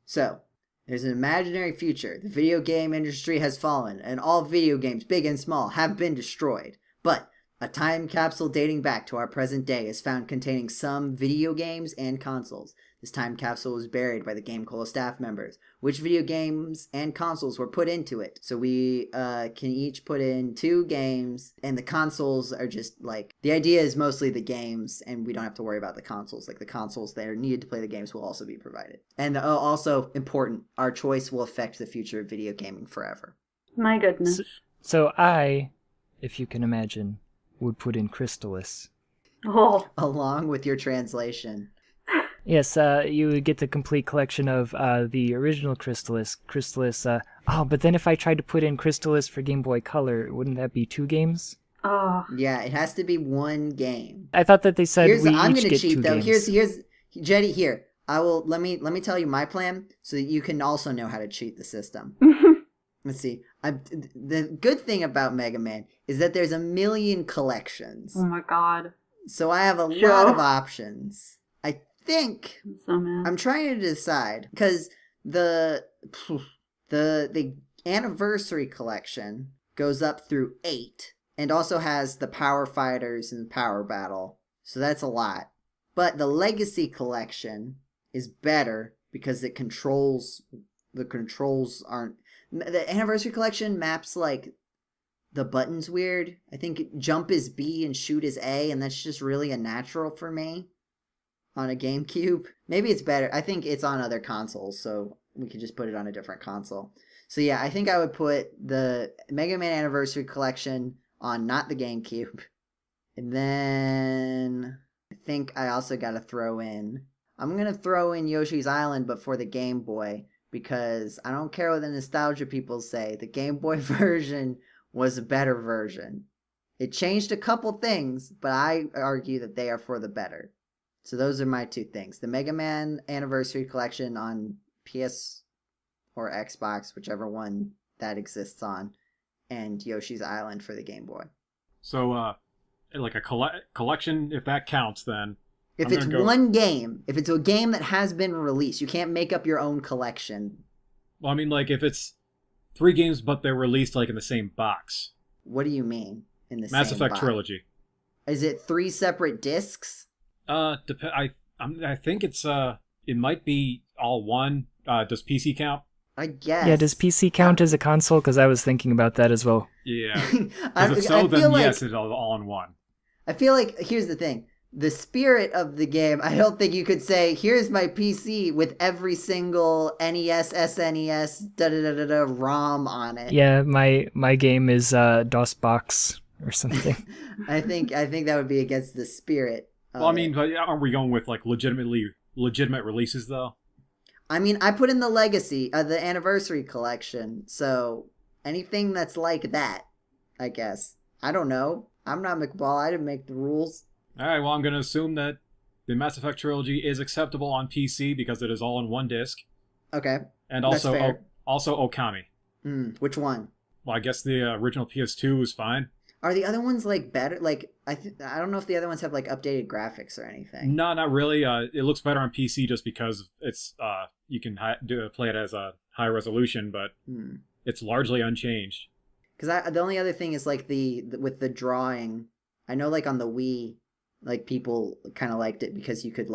So, there's an imaginary future. The video game industry has fallen, and all video games, big and small, have been destroyed. But a time capsule dating back to our present day is found containing some video games and consoles. This time capsule was buried by the GameCola staff members. Which video games and consoles were put into it? So we can each put in 2 games, and the consoles are just like... The idea is mostly the games, and we don't have to worry about the consoles. Like, the consoles that are needed to play the games will also be provided. And also, important, our choice will affect the future of video gaming forever. My goodness. So I, if you can imagine, would put in Crystalis. Oh. Along with your translation. Yes, you would get the complete collection of the original Crystalis. But then if I tried to put in Crystalis for Game Boy Color, wouldn't that be 2 games? Oh. Yeah, it has to be 1 game. I thought that they said I'm each gonna get cheat 2 though. games. Here's Jeddy. Here, let me tell you my plan so that you can also know how to cheat the system. Let's see. The good thing about Mega Man is that there's a million collections. Oh my god. So I have a lot of options. I think I'm so mad. I'm trying to decide because the anniversary collection goes up through 8 and also has the Power Fighters and Power Battle. So that's a lot. But the Legacy collection is better because the controls aren't... The Anniversary collection maps, like, the buttons weird. I think jump is B and shoot is A, and that's just really unnatural for me on a GameCube. Maybe it's better. I think it's on other consoles, so we could just put it on a different console. So yeah, I think I would put the Mega Man Anniversary collection on not the GameCube. And then I think I also got to throw in... I'm going to throw in Yoshi's Island, but for the Game Boy. Because I don't care what the nostalgia people say, the Game Boy version was a better version. It changed a couple things, but I argue that they are for the better. So those are my 2 things. The Mega Man Anniversary Collection on PS or Xbox, whichever one that exists on, and Yoshi's Island for the Game Boy. So, like a collection, if that counts, then If it's one game, if it's a game that has been released, you can't make up your own collection. Well, I mean, like, if it's 3 games, but they're released, like, in the same box. What do you mean, in the Mass same Effect box? Trilogy. Is it 3 separate discs? I think it's, it might be all one. Does PC count? I guess. Yeah, does PC count as a console? Because I was thinking about that as well. Yeah. If so, then yes, it's all in one. I feel like, here's the thing. The spirit of the game, I don't think you could say, here's my PC with every single NES, SNES, da-da-da-da-da ROM on it. Yeah, my game is DOSBox or something. I think that would be against the spirit. Well, I mean, aren't we going with, like, legitimate releases, though? I mean, I put in the Legacy, the Anniversary Collection, so anything that's like that, I guess. I don't know. I'm not McBall. I didn't make the rules. All right, well, I'm going to assume that the Mass Effect Trilogy is acceptable on PC because it is all in one disc. Okay. And also Okami. Which one? Well, I guess the original PS2 was fine. Are the other ones, like, better? Like, I don't know if the other ones have, like, updated graphics or anything. No, not really. It looks better on PC just because it's you can play it as a high resolution, but it's largely unchanged. Because the only other thing is, like, with the drawing, I know, like, on the Wii, like, people kind of liked it because you could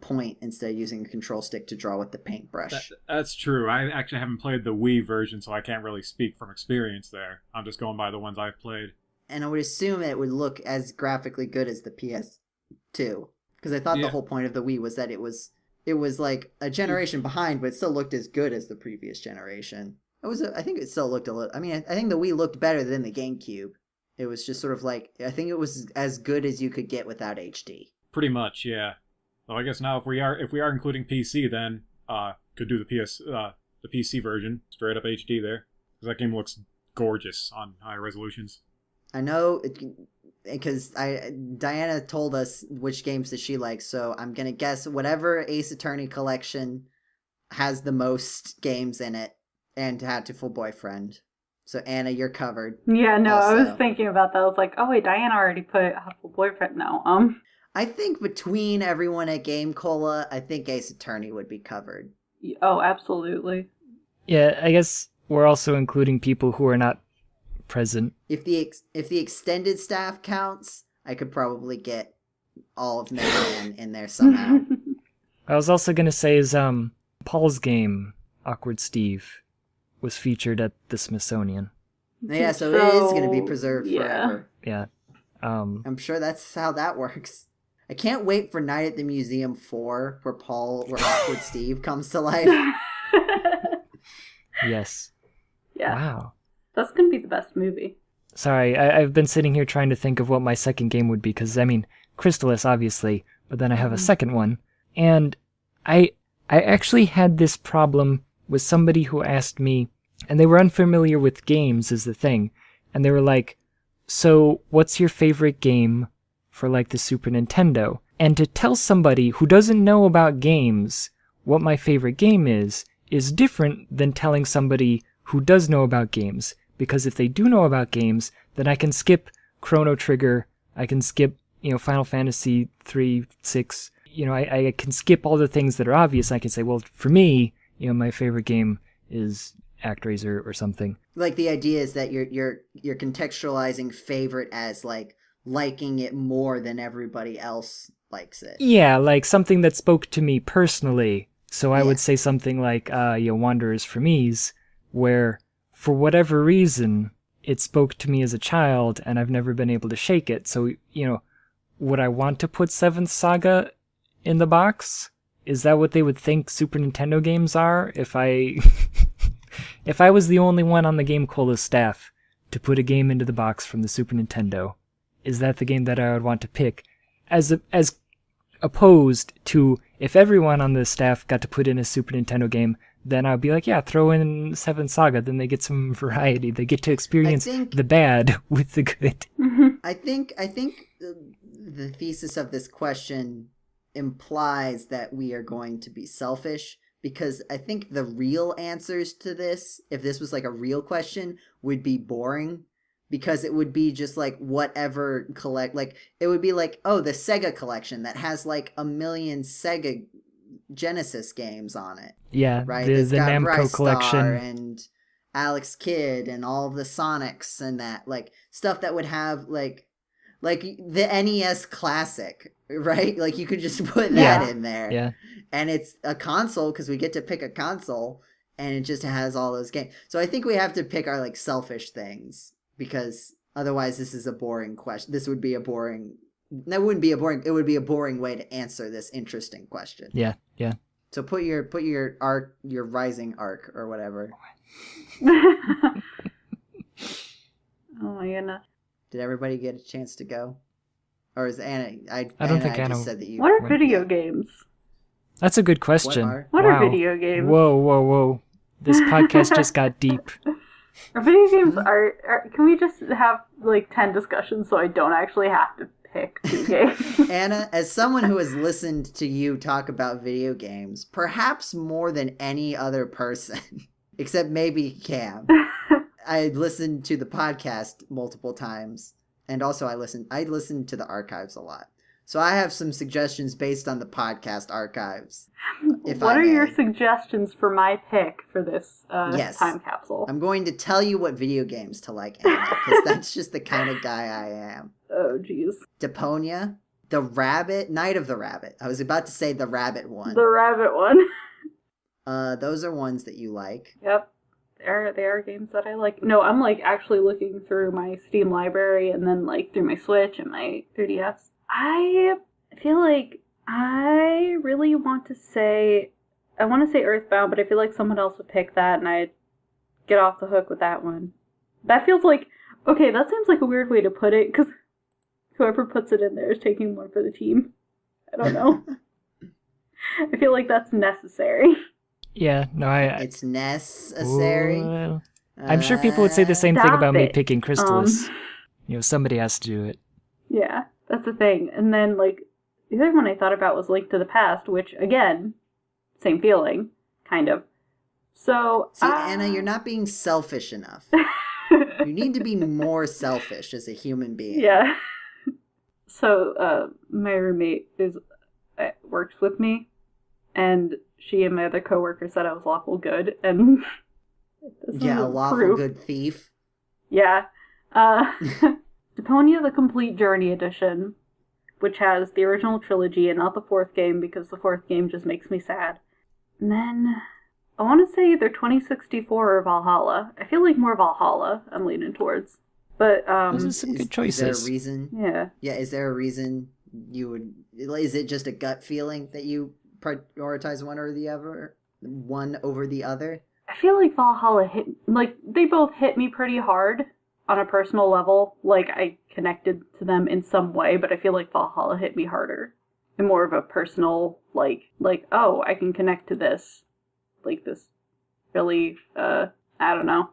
point instead of using the control stick to draw with the paintbrush. That's true. I actually haven't played the Wii version, so I can't really speak from experience there. I'm just going by the ones I've played. And I would assume it would look as graphically good as the PS2. Because I thought the whole point of the Wii was that it was like a generation behind, but it still looked as good as the previous generation. I think it still looked a little... I mean, I think the Wii looked better than the GameCube. It was just sort of like... I think it was as good as you could get without HD. Pretty much, yeah. So I guess now if we are including PC, then could do the PC version, straight up HD there, because that game looks gorgeous on high resolutions. I know, because Diana told us which games that she likes, so I'm gonna guess whatever Ace Attorney collection has the most games in it, and Hatoful Boyfriend. So Anna, you're covered. Yeah, no, also. I was thinking about that. I was like, oh wait, Diana already put Hatoful Boyfriend. No, I think between everyone at GameCola, I think Ace Attorney would be covered. Oh, absolutely. Yeah, I guess we're also including people who are not present. If the extended staff counts, I could probably get all of Mega Man in there somehow. I was also gonna say is Paul's game, Awkward Steve, was featured at the Smithsonian. Yeah, so it is going to be preserved forever. Yeah. I'm sure that's how that works. I can't wait for Night at the Museum 4, where Awkward Steve comes to life. Yes. Yeah. Wow. That's going to be the best movie. Sorry, I've been sitting here trying to think of what my second game would be, because, I mean, Crystalis, obviously, but then I have a second one, and I actually had this problem with somebody who asked me, and they were unfamiliar with games is the thing, and they were like, so what's your favorite game for, like, the Super Nintendo? And to tell somebody who doesn't know about games what my favorite game is different than telling somebody who does know about games. Because if they do know about games, then I can skip Chrono Trigger, I can skip, Final Fantasy 3, 6, I can skip all the things that are obvious. I can say, well, for me, my favorite game is ActRaiser or something. Like, the idea is that you're contextualizing favorite as, like, liking it more than everybody else likes it. Yeah, like something that spoke to me personally. So I would say something like, Wanderers for Me's, where, for whatever reason, it spoke to me as a child, and I've never been able to shake it. So, would I want to put Seventh Saga in the box? Is that what they would think Super Nintendo games are? If I was the only one on the GameCola staff to put a game into the box from the Super Nintendo, is that the game that I would want to pick? As opposed to, if everyone on the staff got to put in a Super Nintendo game, then I'd be like, yeah, throw in Seventh Saga, then they get some variety. They get to experience the bad with the good. I think the thesis of this question implies that we are going to be selfish, because I think the real answers to this, if this was like a real question, would be boring, because it would be just like whatever like it would be like, oh, the Sega collection that has like 1 million Sega Genesis games on it. Yeah, right. the It's got Namco Brystar collection and Alex Kidd and all of the Sonics and that, like, stuff that would have like the NES Classic, right? Like you could just put that in there. Yeah. And it's a console because we get to pick a console and it just has all those games. So I think we have to pick our like selfish things, because otherwise this is a boring question. This would be a boring... That wouldn't be a boring... It would be a boring way to answer this interesting question. Yeah. So put your arc, your rising arc or whatever. Oh my goodness. Did everybody get a chance to go? Or is Anna... I don't think Anna... just said that you... What are video games? That's a good question. What are video games? Whoa. This podcast just got deep. Are video games can we just have like 10 discussions so I don't actually have to pick 2 games? Anna, as someone who has listened to you talk about video games, perhaps more than any other person, except maybe Cam, I listened to the podcast multiple times, and also I listened to the archives a lot. So I have some suggestions based on the podcast archives. What are your suggestions for my pick for this time capsule? I'm going to tell you what video games to like, Anna, because that's just the kind of guy I am. Oh, jeez. Deponia, the Rabbit, Night of the Rabbit. I was about to say the Rabbit one. The Rabbit one. Those are ones that you like. Yep. They are games that I like. No, I'm like actually looking through my Steam library and then like through my Switch and my 3DS. I feel like I really want to say Earthbound, but I feel like someone else would pick that and I'd get off the hook with that one. That feels like, okay, that seems like a weird way to put it, because whoever puts it in there is taking one for the team. I don't know. I feel like that's necessary. Yeah, no, it's necessary. I'm sure people would say the same thing about me picking Crystalis. Somebody has to do it. Yeah, that's the thing. And then, like, the other one I thought about was Link to the Past, which, again, same feeling, kind of. So, see, Anna, you're not being selfish enough. You need to be more selfish as a human being. Yeah. So, my roommate works with me, and she and my other coworker said I was lawful good, and a lawful good thief. Yeah. Deponia: The Complete Journey Edition, which has the original trilogy and not the 4th game, because the 4th game just makes me sad. And then I want to say either 2064 or Valhalla. I feel like more Valhalla I'm leaning towards. But those are some good choices. Is there a reason? Yeah. Yeah, is there a reason you would... Is it just a gut feeling that you prioritize one over the other? I feel like Valhalla they both hit me pretty hard on a personal level. Like, I connected to them in some way, but I feel like Valhalla hit me harder. And more of a personal, like, oh, I can connect to this. Like, this really, I don't know.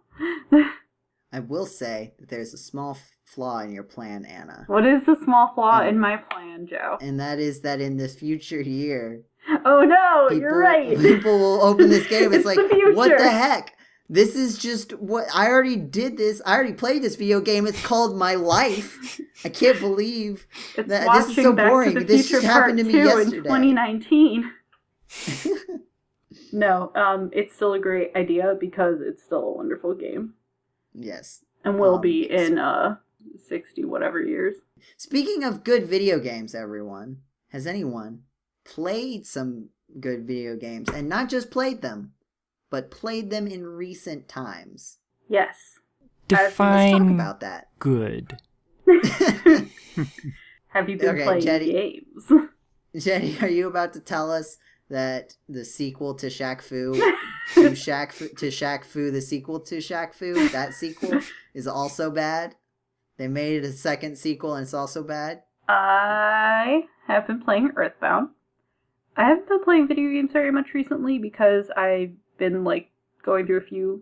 I will say that there's a small flaw in your plan, Anna. What is the small flaw in my plan, Joe? And that is that in this future year... Oh no, you're right. People will open this game. It's like, the what the heck? This is just what... I already did this. I already played this video game. It's called My Life. I can't believe that this is so boring. This just happened to me yesterday. In 2019. No, it's still a great idea because it's still a wonderful game. Yes. And will be in 60 whatever years. Speaking of good video games, everyone, has anyone played some good video games? And not just played them, but played them in recent times? Yes. Define let's talk about that. Good. Have you been playing games? Jeddy, are you about to tell us that the sequel to Shaq Fu, Shaq Fu, the sequel to Shaq Fu, that sequel is also bad? They made a second sequel and it's also bad? I have been playing Earthbound. I haven't been playing video games very much recently because I've been, like, going through a few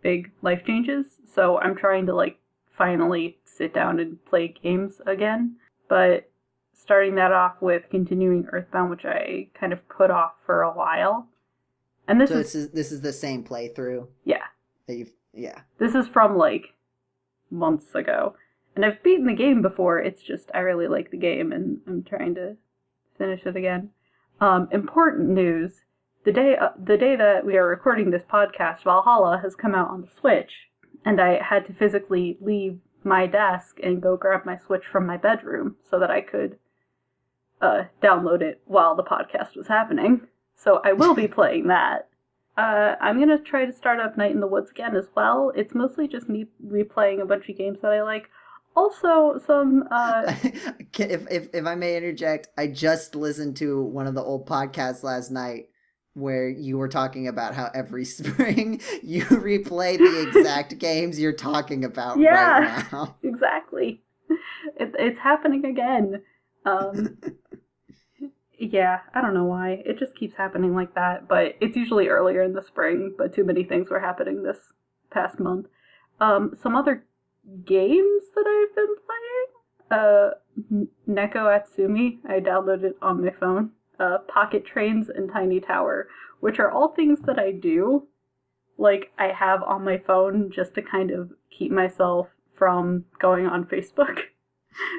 big life changes. So I'm trying to, like, finally sit down and play games again. But starting that off with continuing Earthbound, which I kind of put off for a while. And this is the same playthrough? Yeah. Yeah. This is from, like, months ago. And I've beaten the game before, it's just I really like the game and I'm trying to finish it again. Important news, the day that we are recording this podcast, Valhalla has come out on the Switch, and I had to physically leave my desk and go grab my Switch from my bedroom so that I could download it while the podcast was happening. So I will be playing that. I'm going to try to start up Night in the Woods again as well. It's mostly just me replaying a bunch of games that I like. Also, some... If I may interject, I just listened to one of the old podcasts last night where you were talking about how every spring you replay the exact games you're talking about right now. Exactly. It's happening again. Yeah, I don't know why. It just keeps happening like that, but it's usually earlier in the spring, but too many things were happening this past month. Some other games that I've been playing? Neko Atsumi, I downloaded it on my phone. Pocket Trains and Tiny Tower, which are all things that I do. Like, I have on my phone just to kind of keep myself from going on Facebook.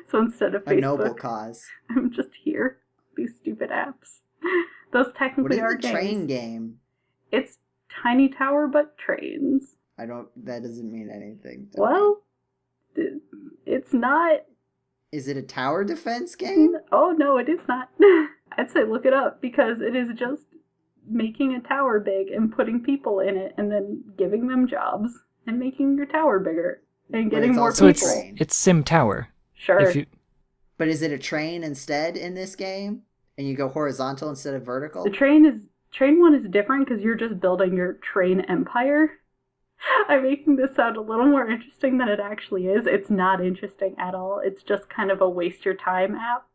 So instead of Facebook, a noble cause. I'm just here. These stupid apps. Those technically are games. What is the train game? It's Tiny Tower, but trains. That doesn't mean anything. Well, it's not. Is it a tower defense game? Oh, no, it is not. I'd say look it up, because it is just making a tower big and putting people in it and then giving them jobs and making your tower bigger and getting more people. So it's Sim Tower. Sure. But is it a train instead in this game? And you go horizontal instead of vertical? The train one is different because you're just building your train empire. I'm making this sound a little more interesting than it actually is. It's not interesting at all. It's just kind of a waste your time app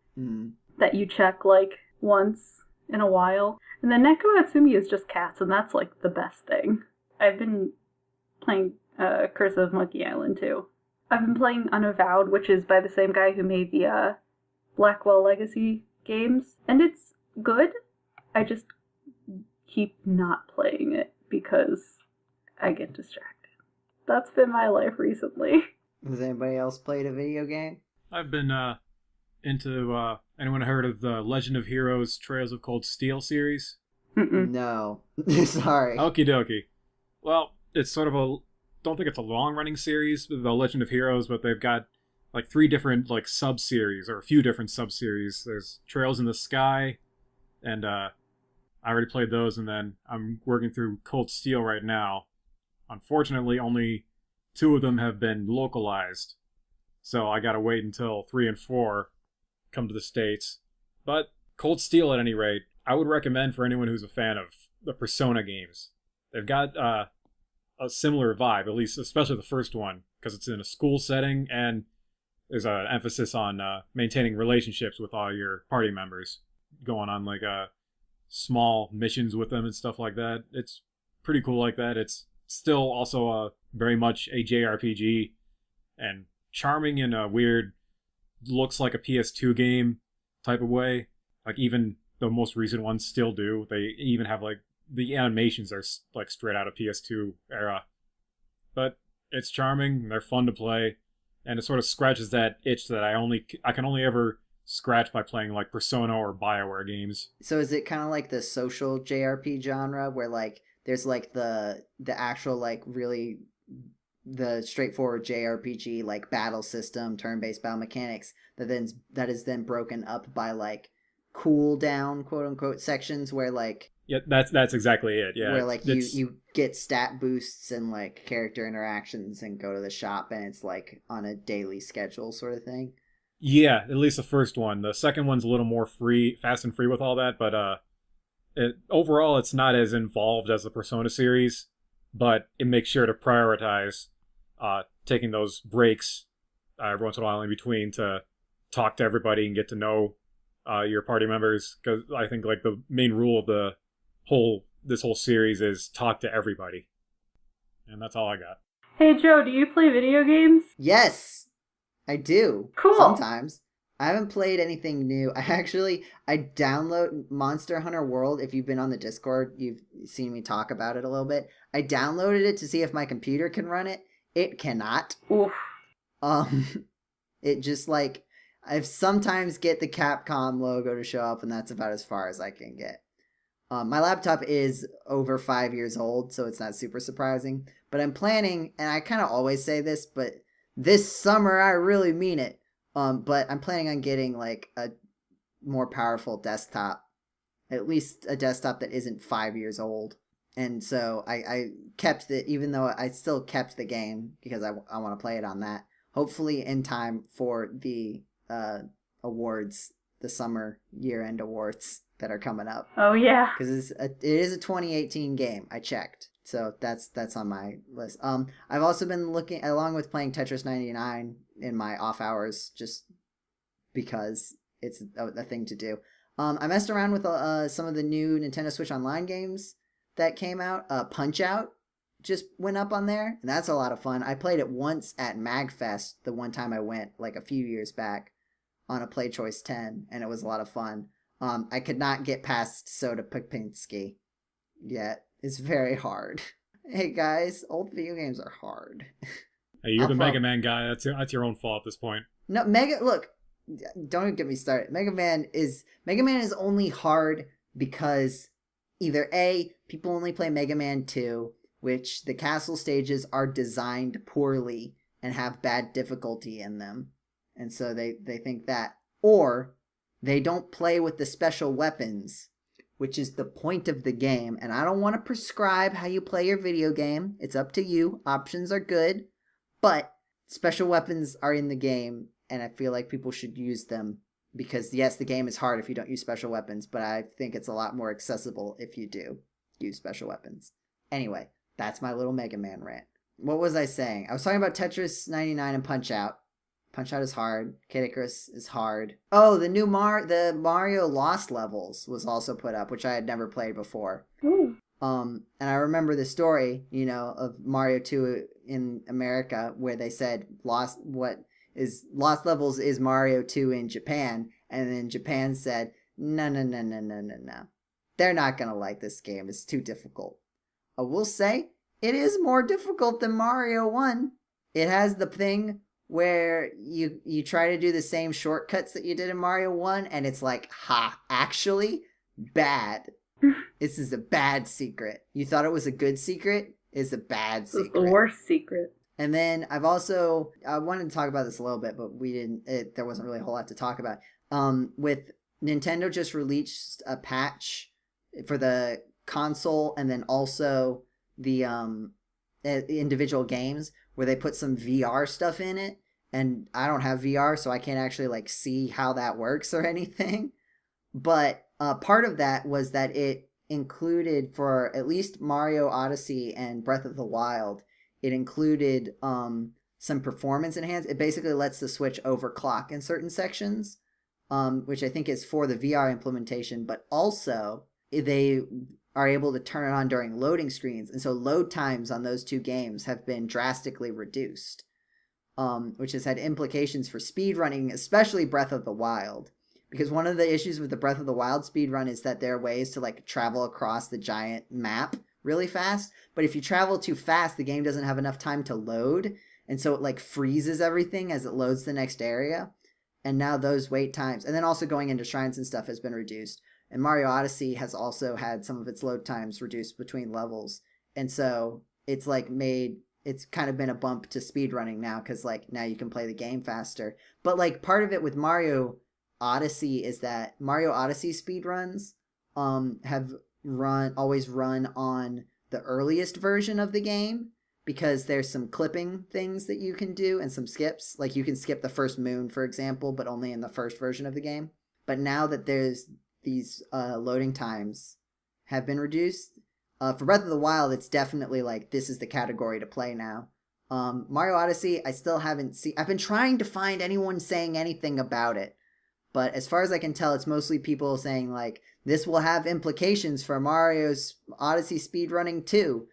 that you check like once in a while. And then Neko Atsumi is just cats, and that's like the best thing. I've been playing Curse of Monkey Island too. I've been playing Unavowed, which is by the same guy who made the Blackwell Legacy games, and it's good. I just keep not playing it because I get distracted. That's been my life recently. Has anybody else played a video game? I've been into, anyone heard of the Legend of Heroes Trails of Cold Steel series? Mm-mm. No. Sorry. Okie dokie. Well, it's sort of don't think it's a long-running series, The Legend of Heroes, but they've got like 3 different like sub-series, or a few different sub-series. There's Trails in the Sky, and I already played those, and then I'm working through Cold Steel right now. Unfortunately, only 2 of them have been localized, so I gotta wait until 3 and 4 come to the States. But Cold Steel, at any rate, I would recommend for anyone who's a fan of the Persona games. They've got a similar vibe, at least especially the first one, because it's in a school setting, and there's an emphasis on maintaining relationships with all your party members, going on like small missions with them and stuff like that. It's pretty cool like that. It's still also very much a JRPG, and charming in a weird, looks like a PS2 game type of way. Like even the most recent ones still do. They even have like the animations are like straight out of PS2 era. But it's charming, they're fun to play, and it sort of scratches that itch that I can only ever scratch by playing like Persona or BioWare games. So is it kind of like the social JRPG genre where like there's like the actual like really the straightforward JRPG like battle system, turn-based battle mechanics that is then broken up by like cool down quote unquote sections where like yeah, that's exactly it. Yeah, where like you get stat boosts and like character interactions and go to the shop and it's like on a daily schedule sort of thing. Yeah, at least the first one. The second one's a little more fast and free with all that, but overall it's not as involved as the Persona series, but it makes sure to prioritize taking those breaks every once in a while in between to talk to everybody and get to know your party members, because I think like the main rule of this whole series is talk to everybody. And that's all I got. Hey Joe, do you play video games? Yes, I do. Cool. Sometimes. I haven't played anything new. I download Monster Hunter World. If you've been on the Discord, you've seen me talk about it a little bit. I downloaded it to see if my computer can run it. It cannot. Oof. It just like I sometimes get the Capcom logo to show up, and that's about as far as I can get. My laptop is over 5 years old, so it's not super surprising. But I'm planning, and I kind of always say this, but this summer I really mean it. But I'm planning on getting like a more powerful desktop, at least a desktop that isn't 5 years old. And so I kept it, even though I still kept the game because I want to play it on that. Hopefully in time for the awards, the summer year-end awards that are coming up. Oh, yeah. Because it is a 2018 game. I checked. So that's on my list. I've also been looking, along with playing Tetris 99 in my off hours, just because it's a thing to do. I messed around with some of the new Nintendo Switch Online games that came out. Punch-Out just went up on there, and that's a lot of fun. I played it once at MagFest, the one time I went, like a few years back, on a Play Choice 10, and it was a lot of fun. I could not get past Soda Popinski yet. It's very hard. Hey guys, old video games are hard. Hey, you're the Mega Man guy. That's your own fault at this point. No, look, don't even get me started. Mega Man is only hard because either A, people only play Mega Man 2, which the castle stages are designed poorly and have bad difficulty in them. And so they think that. Or they don't play with the special weapons, which is the point of the game. And I don't want to prescribe how you play your video game. It's up to you. Options are good. But special weapons are in the game, and I feel like people should use them. Because, yes, the game is hard if you don't use special weapons, but I think it's a lot more accessible if you do use special weapons. Anyway, that's my little Mega Man rant. What was I saying? I was talking about Tetris 99 and Punch-Out. Punch-Out is hard. Kid Icarus is hard. Oh, the new the Mario Lost levels was also put up, which I had never played before. Ooh. And I remember the story, of Mario 2 in America, where they said Lost Levels is Mario 2 in Japan, and then Japan said, no. They're not gonna like this game. It's too difficult. I will say, it is more difficult than Mario 1. It has the thing where you try to do the same shortcuts that you did in Mario 1, and it's like, actually, bad. This is a bad secret. You thought it was a good secret? It's a bad secret. It's the worst secret. And then I wanted to talk about this a little bit, but there wasn't really a whole lot to talk about. With Nintendo just released a patch for the console and then also the individual games where they put some VR stuff in it. And I don't have VR, so I can't actually see how that works or anything. But part of that was that it included, for at least Mario Odyssey and Breath of the Wild, it included some performance enhancement. It basically lets the Switch overclock in certain sections, which I think is for the VR implementation, but also they are able to turn it on during loading screens. And so load times on those two games have been drastically reduced, which has had implications for speedrunning, especially Breath of the Wild. Because one of the issues with the Breath of the Wild speedrun is that there are ways to travel across the giant map really fast. But if you travel too fast, the game doesn't have enough time to load. And so it freezes everything as it loads the next area. And now those wait times, and then also going into shrines and stuff, has been reduced. And Mario Odyssey has also had some of its load times reduced between levels. And so it's it's kind of been a bump to speedrunning now, because now you can play the game faster. But part of it with Mario Odyssey is that Mario Odyssey speedruns have always run on the earliest version of the game, because there's some clipping things that you can do and some skips. You can skip the first moon, for example, but only in the first version of the game. But now that there's these loading times have been reduced, for Breath of the Wild, it's definitely this is the category to play now. Mario Odyssey, I still haven't seen. I've been trying to find anyone saying anything about it, but as far as I can tell, it's mostly people saying this will have implications for Mario's Odyssey speedrunning too,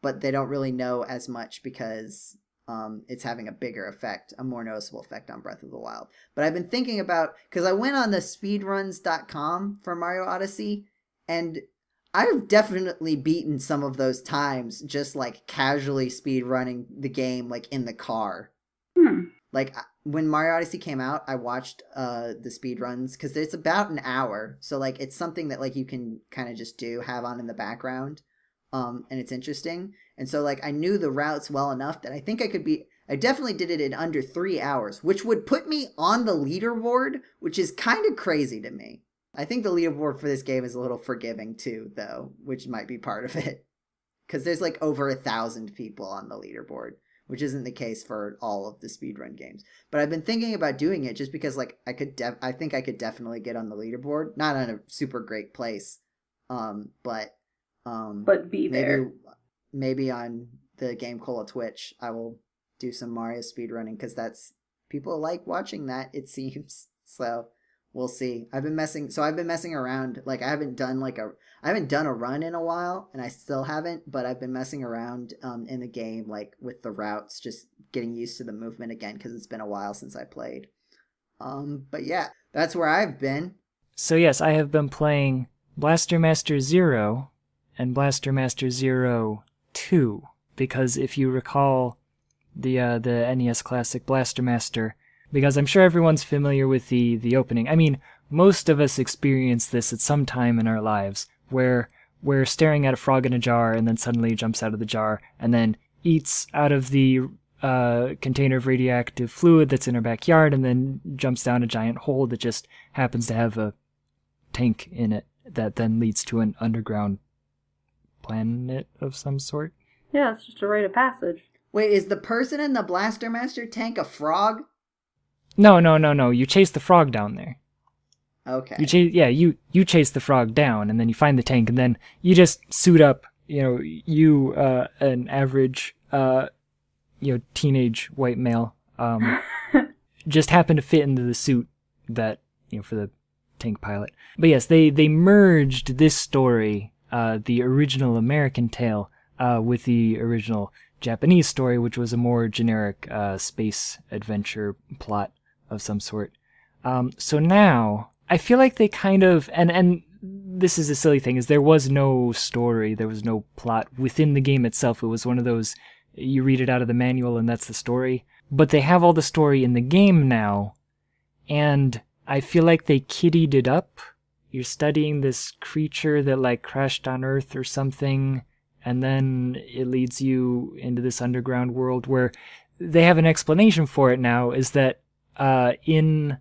but they don't really know as much because it's having a bigger effect, a more noticeable effect on Breath of the Wild. But I've been thinking about, because I went on the speedruns.com for Mario Odyssey, and I've definitely beaten some of those times just casually speedrunning the game in the car. Like when Mario Odyssey came out, I watched the speed runs because it's about an hour, so like it's something that like you can kind of just have on in the background, and it's interesting. And so like I knew the routes well enough that I think I definitely did it in under 3 hours, which would put me on the leaderboard, which is kind of crazy to me. I think the leaderboard for this game is a little forgiving too, though, which might be part of it. Because there's like over 1,000 people on the leaderboard, which isn't the case for all of the speedrun games. But I've been thinking about doing it just because like I think I could definitely get on the leaderboard. Not on a super great place, but be there. Maybe on the GameCola Twitch, I will do some Mario speedrunning because people like watching that, it seems. So we'll see. I've been messing around. Like I haven't done a run in a while, and I still haven't, but I've been messing around in the game, like with the routes, just getting used to the movement again because it's been a while since I played. But yeah, that's where I've been. So yes, I have been playing Blaster Master Zero and Blaster Master Zero 2, because if you recall the NES classic Blaster Master, because I'm sure everyone's familiar with the opening. I mean, most of us experience this at some time in our lives, where we're staring at a frog in a jar and then suddenly it jumps out of the jar and then eats out of the container of radioactive fluid that's in our backyard and then jumps down a giant hole that just happens to have a tank in it that then leads to an underground planet of some sort. Yeah, it's just a rite of passage. Wait, is the person in the Blaster Master tank a frog? No. You chase the frog down there. Okay. You chase the frog down, and then you find the tank, and then you just suit up. An average, teenage white male, just happen to fit into the suit that for the tank pilot. But yes, they merged this story, the original American tale, with the original Japanese story, which was a more generic space adventure plot of some sort. So now I feel like they kind of and this is a silly thing, is there was no story, there was no plot within the game itself. It was one of those, you read it out of the manual and that's the story. But they have all the story in the game now, and I feel like they kiddied it up. You're studying this creature that like crashed on Earth or something, and then it leads you into this underground world where they have an explanation for it now, is that in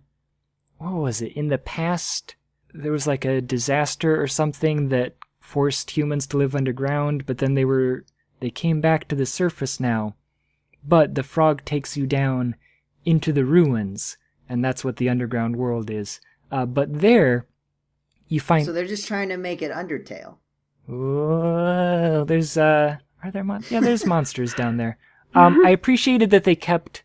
the past, there was like a disaster or something that forced humans to live underground, but then they came back to the surface now. But the frog takes you down into the ruins, and that's what the underground world is. But there, you find... So they're just trying to make it Undertale. Whoa, there's there's monsters down there. I appreciated that they kept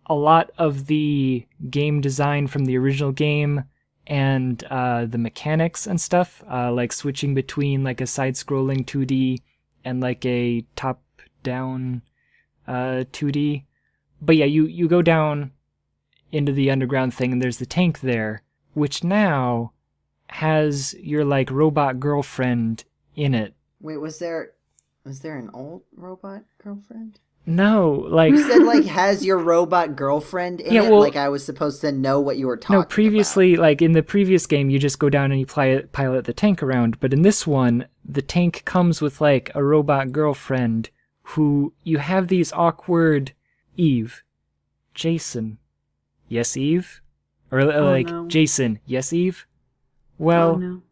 a lot of the game design from the original game and the mechanics and stuff, like switching between like a side-scrolling 2D and like a top-down 2D. But yeah, you go down into the underground thing and there's the tank there, which now has your like robot girlfriend in it. Wait, was there an old robot girlfriend? No, like... You said, like, has your robot girlfriend in it? Well, like, I was supposed to know what you were talking about. No, previously, like, in the previous game, you just go down and you pilot the tank around. But in this one, the tank comes with, like, a robot girlfriend who you have these awkward... Eve. Jason. Yes, Eve? Or, no. Jason. Yes, Eve? Well, no.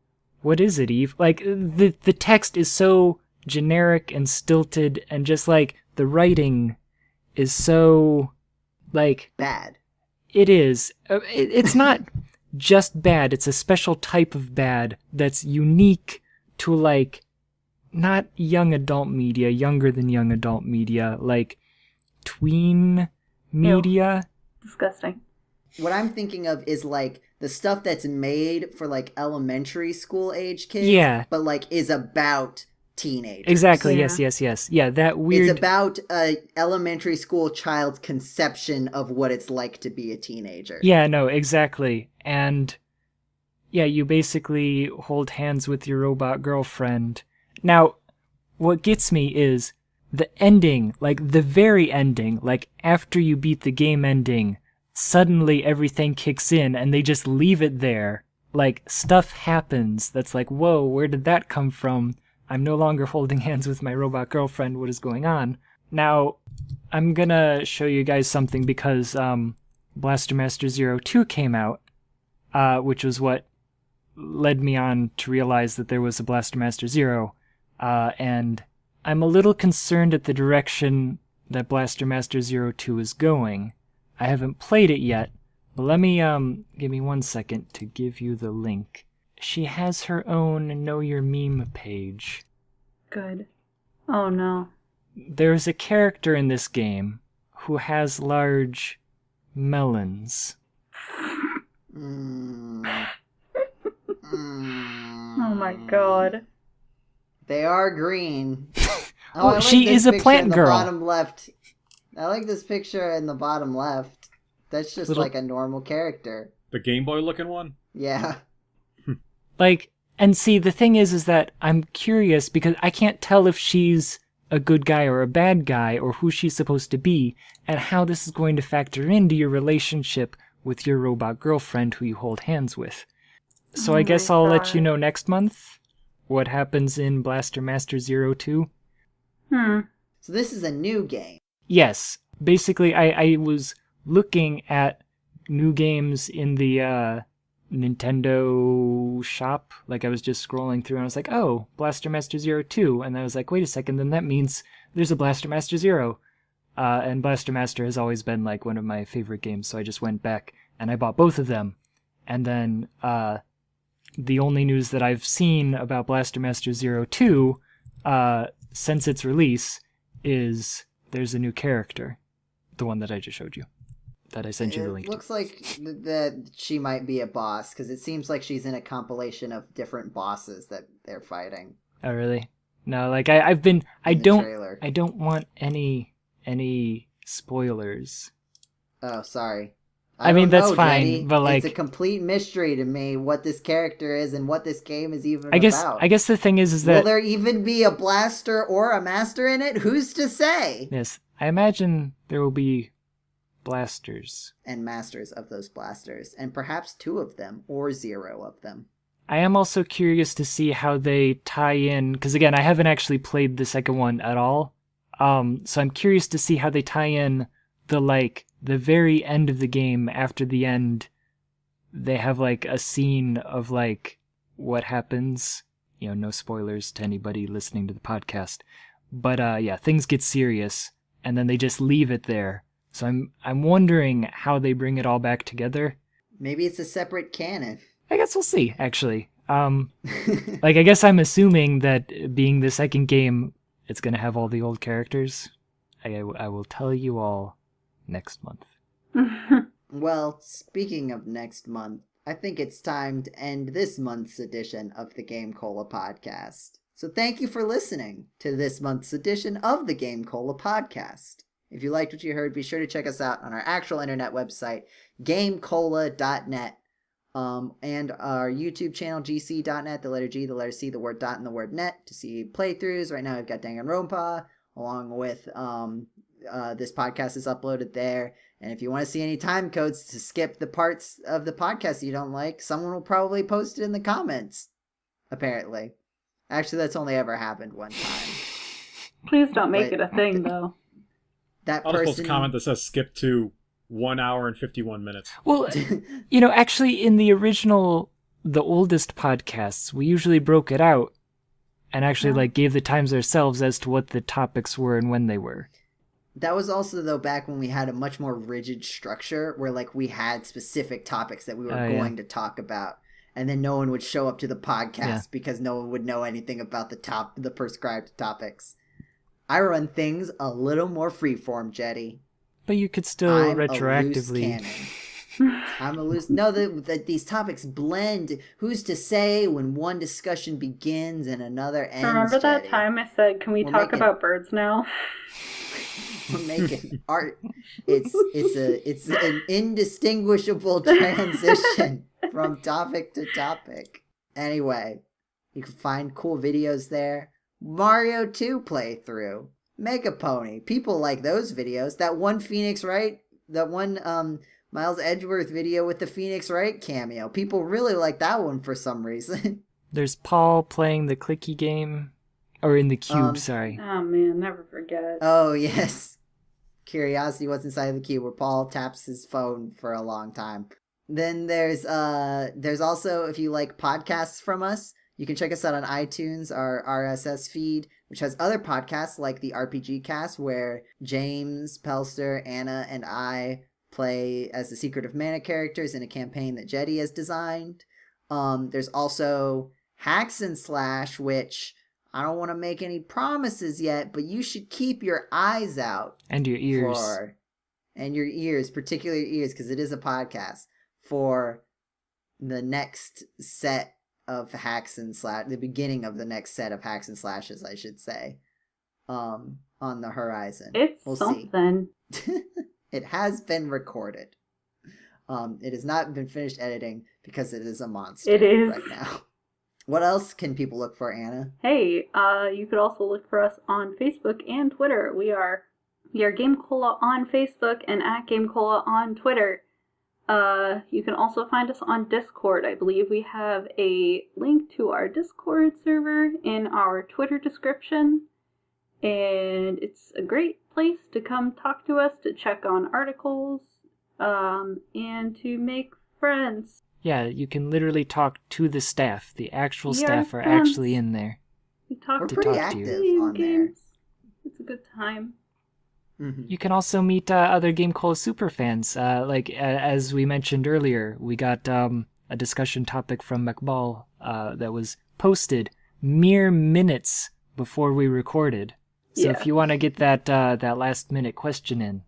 What is it, Eve? Like, the text is so generic and stilted, and just, like... The writing is so, like... Bad. It is. It's not just bad. It's a special type of bad that's unique to, like, not young adult media, younger than young adult media, like, tween media. Ew. Disgusting. What I'm thinking of is, like, the stuff that's made for, like, elementary school age kids. Yeah. But, like, is about... teenagers. Exactly. Yeah. Yes. Yeah, that weird... It's about a elementary school child's conception of what it's like to be a teenager. Yeah, no, exactly. And yeah, you basically hold hands with your robot girlfriend. Now, what gets me is the ending, like the very ending, like after you beat the game ending, suddenly everything kicks in and they just leave it there. Like, stuff happens that's like, whoa, where did that come from? I'm no longer holding hands with my robot girlfriend. What is going on? Now, I'm gonna show you guys something because Blaster Master 02 came out, which was what led me on to realize that there was a Blaster Master 0, and I'm a little concerned at the direction that Blaster Master 02 is going. I haven't played it yet, but let me, give me 1 second to give you the link. She has her own Know Your Meme page. Good. Oh no. There's a character in this game who has large melons. Oh my god. They are green. Oh, I like she this is a picture plant in the girl. Bottom left. I like this picture in the bottom left. That's just like a normal character. The Game Boy looking one? Yeah. Like, and see, the thing is that I'm curious because I can't tell if she's a good guy or a bad guy or who she's supposed to be and how this is going to factor into your relationship with your robot girlfriend who you hold hands with. So I guess I'll let you know next month what happens in Blaster Master 02. So this is a new game. Yes. Basically, I was looking at new games in the Nintendo shop. Like, I was just scrolling through and I was like, oh, Blaster Master 02. And I was like, wait a second, then that means there's a Blaster Master 0. And Blaster Master has always been, like, one of my favorite games, so I just went back and I bought both of them. And then the only news that I've seen about Blaster Master 02 since its release is there's a new character. The one that I just showed you. That I sent you the link to. It looks like that she might be a boss, because it seems like she's in a compilation of different bosses that they're fighting. Oh, really? No, like, I don't want any spoilers. Oh, sorry. I mean, that's know, fine, Jeddy. but like... It's a complete mystery to me what this character is and what this game is even about. I guess the thing is that... Will there even be a blaster or a master in it? Who's to say? Yes, I imagine there will be blasters. And masters of those blasters. And perhaps 2 of them, or 0 of them. I am also curious to see how they tie in... Because again, I haven't actually played the second one at all. So I'm curious to see how they tie in the very end of the game. After the end, they have like a scene of like what happens. You know, no spoilers to anybody listening to the podcast. But yeah, things get serious and then they just leave it there. So I'm wondering how they bring it all back together. Maybe it's a separate canon. I guess we'll see, actually. Like, I guess I'm assuming that being the second game, it's going to have all the old characters. I will tell you all next month. Well, speaking of next month, I think it's time to end this month's edition of the GameCola podcast. So thank you for listening to this month's edition of the GameCola podcast. If you liked what you heard, be sure to check us out on our actual internet website, GameCola.net, and our YouTube channel, GCDotNet, the letter G, the letter C, the word dot, and the word net, to see playthroughs. Right now we've got Danganronpa, along with this podcast is uploaded there. And if you want to see any time codes to skip the parts of the podcast you don't like, someone will probably post it in the comments, apparently. Actually, that's only ever happened one time. Please don't make it a thing, though. That I'll person... just post a comment that says skip to 1 hour and 51 minutes. Well, you know, actually, in the original, the oldest podcasts, we usually broke it out and actually like gave the times ourselves as to what the topics were and when they were. That was also, though, back when we had a much more rigid structure where, like, we had specific topics that we were going to talk about. And then no one would show up to the podcast because no one would know anything about the prescribed topics. I run things a little more freeform, Jeddy. But you could still retroactively... I'm a loose... No, these topics blend. Who's to say when one discussion begins and another ends, Remember that Jeddy? time I said, can we talk about birds now? We're making art. It's an indistinguishable transition from topic to topic. Anyway, you can find cool videos there. Mario 2 playthrough. Mega Pony. People like those videos. That one Phoenix Wright, that one Miles Edgeworth video with the Phoenix Wright cameo. People really like that one for some reason. There's Paul playing the clicky game. Or in the cube, sorry. Oh man, never forget. Oh, yes. Curiosity What's Inside of the Cube, where Paul taps his phone for a long time. Then there's also, if you like podcasts from us, you can check us out on iTunes, our RSS feed, which has other podcasts like the RPG Cast, where James, Pelster, Anna, and I play as the Secret of Mana characters in a campaign that Jeddy has designed. There's also Hacks and Slash, which I don't want to make any promises yet, but you should keep your eyes out. And your ears. And your ears, particularly your ears, because it is a podcast, for the next set of Hacks and Slash, the beginning of the next set of Hacks and Slashes, I should say, on the horizon. We'll something. See. It has been recorded. It has not been finished editing because it is a monster. It is. Right now. What else can people look for, Anna? Hey, you could also look for us on Facebook and Twitter. We are GameCola on Facebook and at GameCola on Twitter. You can also find us on Discord. I believe we have a link to our Discord server in our Twitter description. And it's a great place to come talk to us, to check on articles, and to make friends. Yeah, you can literally talk to the staff. The actual staff are actually in there. We're pretty active on there. It's a good time. Mm-hmm. You can also meet other GameCola superfans. As we mentioned earlier, we got a discussion topic from McBall that was posted mere minutes before we recorded. So if you want to get that last minute question in,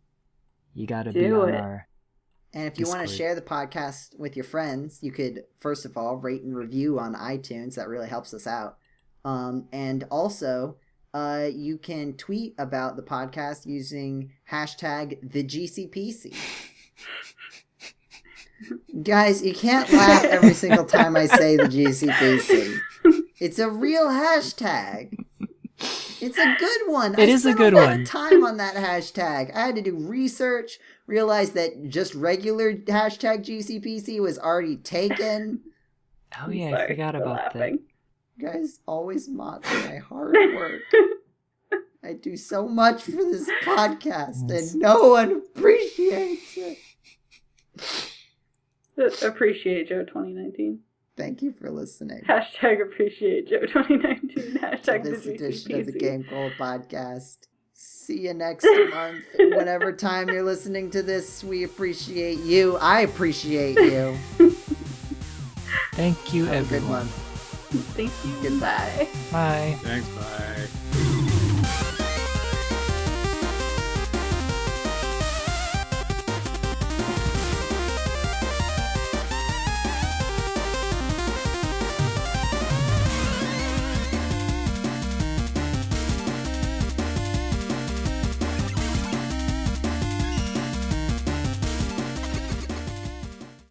you got to be on our And if you want to share the podcast with your friends, you could, first of all, rate and review on iTunes. That really helps us out. And also, you can tweet about the podcast using hashtag #TheGCPC. Guys, you can't laugh every single time I say the GCPC. It's a real hashtag. It's a good one. It is a good one. I spent a lot of time on that hashtag. I had to do research, realized that just regular hashtag GCPC was already taken. Oh yeah, I forgot about that. You guys always mock my hard work. I do so much for this podcast, and no one appreciates it. Appreciate Joe 2019. Thank you for listening. Hashtag appreciate Joe 2019. Hashtag this the edition of the GCPC. GameCola podcast. See you next month. Whenever time you're listening to this, we appreciate you. I appreciate you. Thank you, Have a good everyone. one. Thank you. Goodbye. Bye. Thanks, bye.